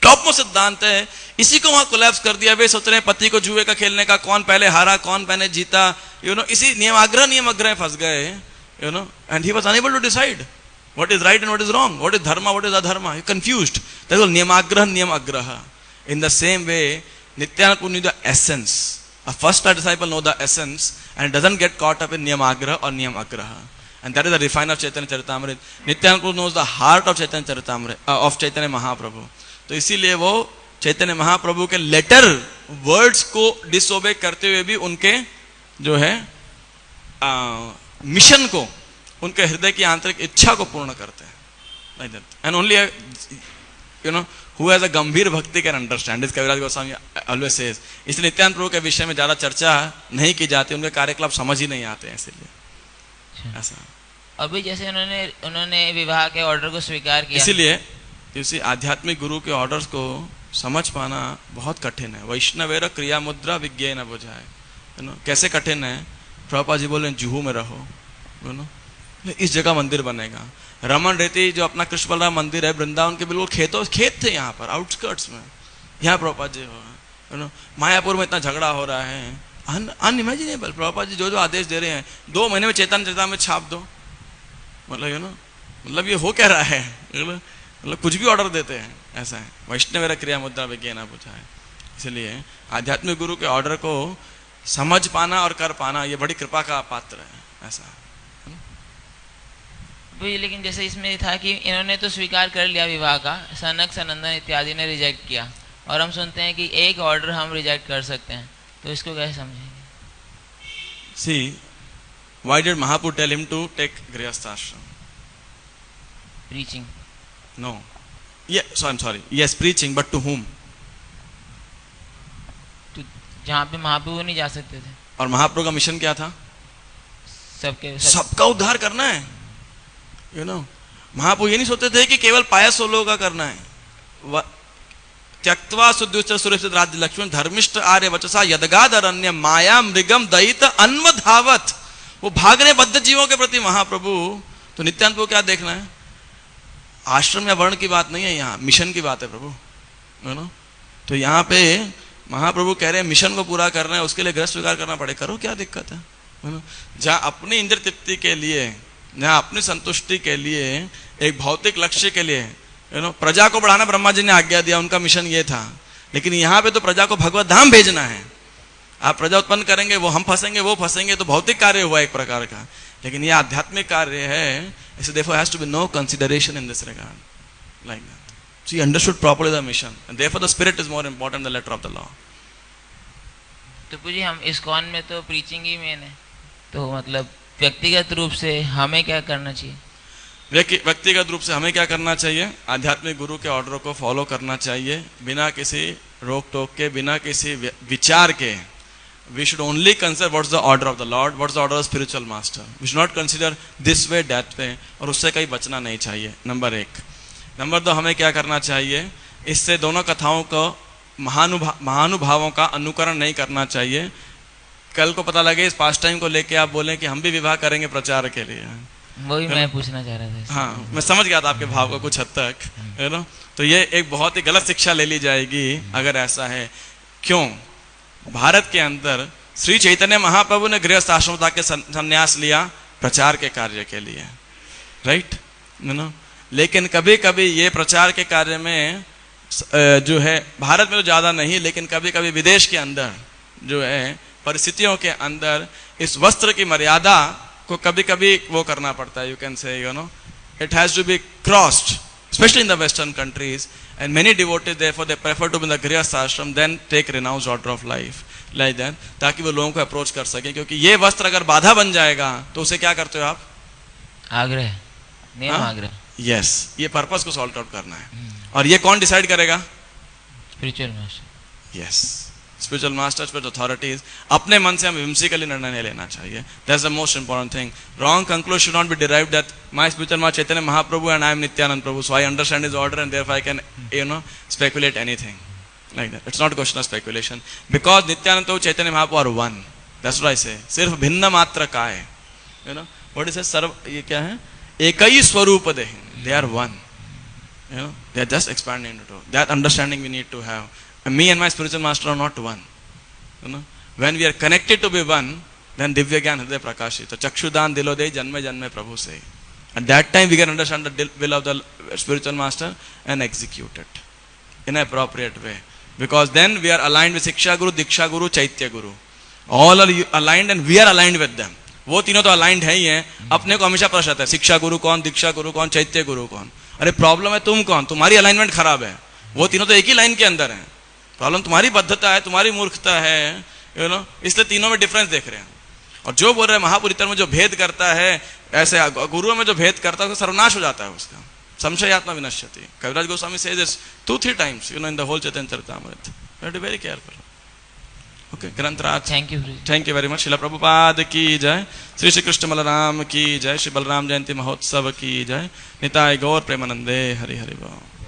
टॉप मोस्ट सिद्धांत है। इसी को वहां कोलैप्स कर दिया। वे सोच रहे हैं पति को जुए का खेलने का, कौन पहले हारा कौन पहले जीता, यू नो, इसी नियम अग्रह फंस गए, you know, and he was unable to decide what is right and what is wrong, what is dharma what is adharma, he confused. That was नियमाग्रह नियम अग्रह। In the same way Nityananda knew the essence. A first disciple know the essence and doesn't get caught up in niyamagrah or niyam agraha, and that is the refiner of Chaitanya Charitamrita. Nityanand knows the heart of Chaitanya Charitamrita, of Chaitanya Mahaprabhu. तो इसीलिए वो चैतन्य महाप्रभु के letter words को disobey करते हुए भी उनके जो है मिशन को, उनके हृदय की आंतरिक इच्छा को पूर्ण करते हैं। Like that and only who has a गंभीर भक्ति can understand this. Kaviraj Goswami always says. इसलिए नित्यानंद प्रभु के विषय में ज्यादा चर्चा नहीं की जाती, उनके कार्यकलाप समझ ही नहीं आते हैं, इसीलिए ऐसा। अभी जैसे उन्होंने विवाह के ऑर्डर को स्वीकार किया, इसीलिए इसी आध्यात्मिक गुरु के ऑर्डर्स को समझ पाना बहुत कठिन है। वैष्णवेर क्रिया मुद्रा विज्ञे न बुझाए, कैसे कठिन है। प्रभुपाद जी बोले जुहू में रहो, इस जगह मंदिर बनेगा। रमन रेती जो अपना कृष्ण बलराम मंदिर है वृंदावन के बिल्कुल खेत थे यहाँ पर आउटस्कर्ट्स में, यहाँ प्रभुपाद जी हो। मायापुर में इतना झगड़ा हो रहा है, अनइमेजिनेबल। प्रभुपाद जी जो आदेश दे रहे हैं, 2 महीने में चेतन चेता में छाप दो, मतलब ये हो क्या रहा है, मतलब कुछ भी ऑर्डर देते हैं, ऐसा है। वैष्णव क्रिया मुद्रा विज्ञान ना पूछा है। इसलिए आध्यात्मिक गुरु के ऑर्डर को समझ पाना और कर पाना ये बड़ी कृपा का पात्र है, ऐसा। लेकिन जैसे इसमें था कि इन्होंने तो स्वीकार कर लिया विवाह का, सनक सनंदन इत्यादि ने रिजेक्ट किया, और हम सुनते हैं कि एक ऑर्डर हम रिजेक्ट कर सकते हैं, तो इसको कैसे समझेंगे? See, why did Mahaprabhu tell him to take Grihastha ashram? Preaching. No. Yeah, so I'm sorry. Yes, preaching, but to whom? तो जहाँ पे महाप्रभु नहीं जा सकते थे। और महाप्रभु का मिशन क्या था? सबका उद्धार करना है, महाप्रभु ये नहीं सोचते थे कि केवल पायस लोगों का करना है। त्यक्त्वा सुद्युष्ट सुरेशित राज्य लक्ष्मण धर्मिष्ठ आर्य वचसा यदगाद अरण्य माया मृगम दयित अन्वधावत, वो भागने बद्ध जीवों के प्रति महाप्रभु। तो नित्यानंद को क्या देखना है? आश्रम या वर्ण की बात नहीं है, यहाँ मिशन की बात है प्रभु। तो यहाँ पे महाप्रभु कह रहे हैं मिशन को पूरा करना है, उसके लिए ग्रह स्वीकार करना पड़े, करो, क्या दिक्कत है। जहाँ अपनी इंद्र तृप्ति के लिए, जहाँ अपनी संतुष्टि के लिए, एक भौतिक लक्ष्य के लिए, प्रजा को बढ़ाना ब्रह्मा जी ने आज्ञा दिया, उनका मिशन ये था। लेकिन यहाँ पे तो प्रजा को भगवत धाम भेजना है। आप प्रजा उत्पन्न करेंगे, वो हम फंसेंगे, वो फंसेंगे, तो भौतिक कार्य हुआ एक प्रकार का। लेकिन ये आध्यात्मिक कार्य है, इसलिए therefore has to be no consideration in this regard, like that. So he understood properly the mission, and therefore the spirit is more important than the letter of the law. तो पूजी हम इस्कॉन में तो preaching ही main है, तो मतलब व्यक्तिगत रूप से हमें क्या करना चाहिए? व्यक्तिगत रूप से हमें क्या करना चाहिए? आध्यात्मिक गुरु के ऑर्डर को फॉलो करना चाहिए, बिना किसी रोक टोक के, बिना किसी विचार के। We should only consider what's the order of the Lord, what's the order of spiritual master. We should not consider this way, that way, और उससे कहीं बचना नहीं चाहिए, नंबर 1। नंबर 2, हमें क्या करना चाहिए? इससे दोनों कथाओं को महानुभावों का अनुकरण नहीं करना चाहिए। कल को पता लगे इस पास टाइम को लेके आप बोलें कि हम भी विवाह करेंगे प्रचार के लिए, वही मैं पूछना चाह रहा था। हाँ, मैं समझ गया था आपके भाव को कुछ हद तक, है ना। तो ये एक बहुत ही गलत शिक्षा ले ली जाएगी अगर ऐसा है। क्यों? भारत के अंदर श्री चैतन्य महाप्रभु ने गृहस्थ आश्रमता के संन्यास लिया प्रचार के कार्य के लिए, राइट, लेकिन कभी कभी ये प्रचार के कार्य में जो है, भारत में तो ज्यादा नहीं, लेकिन कभी कभी विदेश के अंदर जो है परिस्थितियों के अंदर इस वस्त्र की मर्यादा को कभी कभी वो करना पड़ता है। You can say it has to be crossed, especially in the western countries, and many devotees therefore they prefer to be in the grihastha ashram than take renounced order of life, like that, ताकि वो लोगों को approach कर सके। क्योंकि ये वस्त्र अगर बाधा बन जाएगा तो उसे क्या करते हो आप? आग्रह, नियम आग्रह। यस, ये पर्पस को सॉल्व आउट करना है। और ये कौन डिसाइड करेगा? Spiritual master. Yes, spiritual master, spiritual authorities. अपने मन से हम whimsically निर्णय नहीं लेना चाहिए। That's the most important thing. Wrong conclusion should not be derived that my spiritual master Chaitanya Mahaprabhu and I am Nityanand Prabhu, so I understand his order and therefore I can speculate anything like that. It's not a question of speculation, because Nityanand Prabhu Chaitanya Mahaprabhu are one. That's what I say. सिर्फ भिन्न मात्र का है, what is it? सर्व, ये क्या है? एक ही स्वरूप दे, they are one, they are just expanding into two. That understanding we need to have. And me and my spiritual master are not one. When we are connected to be one, then Divya Gyan Hriday Prakashita, Chakshudan Dilodey Janme Janme Prabhu say. At that time we can understand the will of the spiritual master and execute it in an appropriate way. Because then we are aligned with Siksha Guru, Diksha Guru, Chaitya Guru. All are aligned and we are aligned with them. वो तीनों तो aligned है ही हैं। अपने को हमेशा प्रश्न आता है, शिक्षा गुरु कौन, दीक्षा गुरु कौन, चैत्य गुरु कौन। अरे प्रॉब्लम है तुम कौन, तुम्हारी अलाइनमेंट खराब है। वो तीनों तो एक ही लाइन के अंदर हैं। प्रॉब्लम तुम्हारी बद्धता है, तुम्हारी मूर्खता है, इसलिए तीनों में डिफरेंस देख रहे हैं। और जो बोल रहे हैं महापुरितर में जो भेद करता है, ऐसे गुरुओं में जो भेद करता है, उसका सर्वनाश हो जाता है उसका। संशयात्मा विनश्यति। कविराज Goswami says this 2-3 times, in the whole Chaitanya Charitamrita. You have to be very careful. Okay, ग्रंथराज। Thank you. Thank you very much. Shrila Prabhupada की जय। श्री श्री कृष्ण बलराम की जय। श्री बलराम जयंती महोत्सव की जय। निताय गौर प्रेमानंदे। हरि हरि बोल।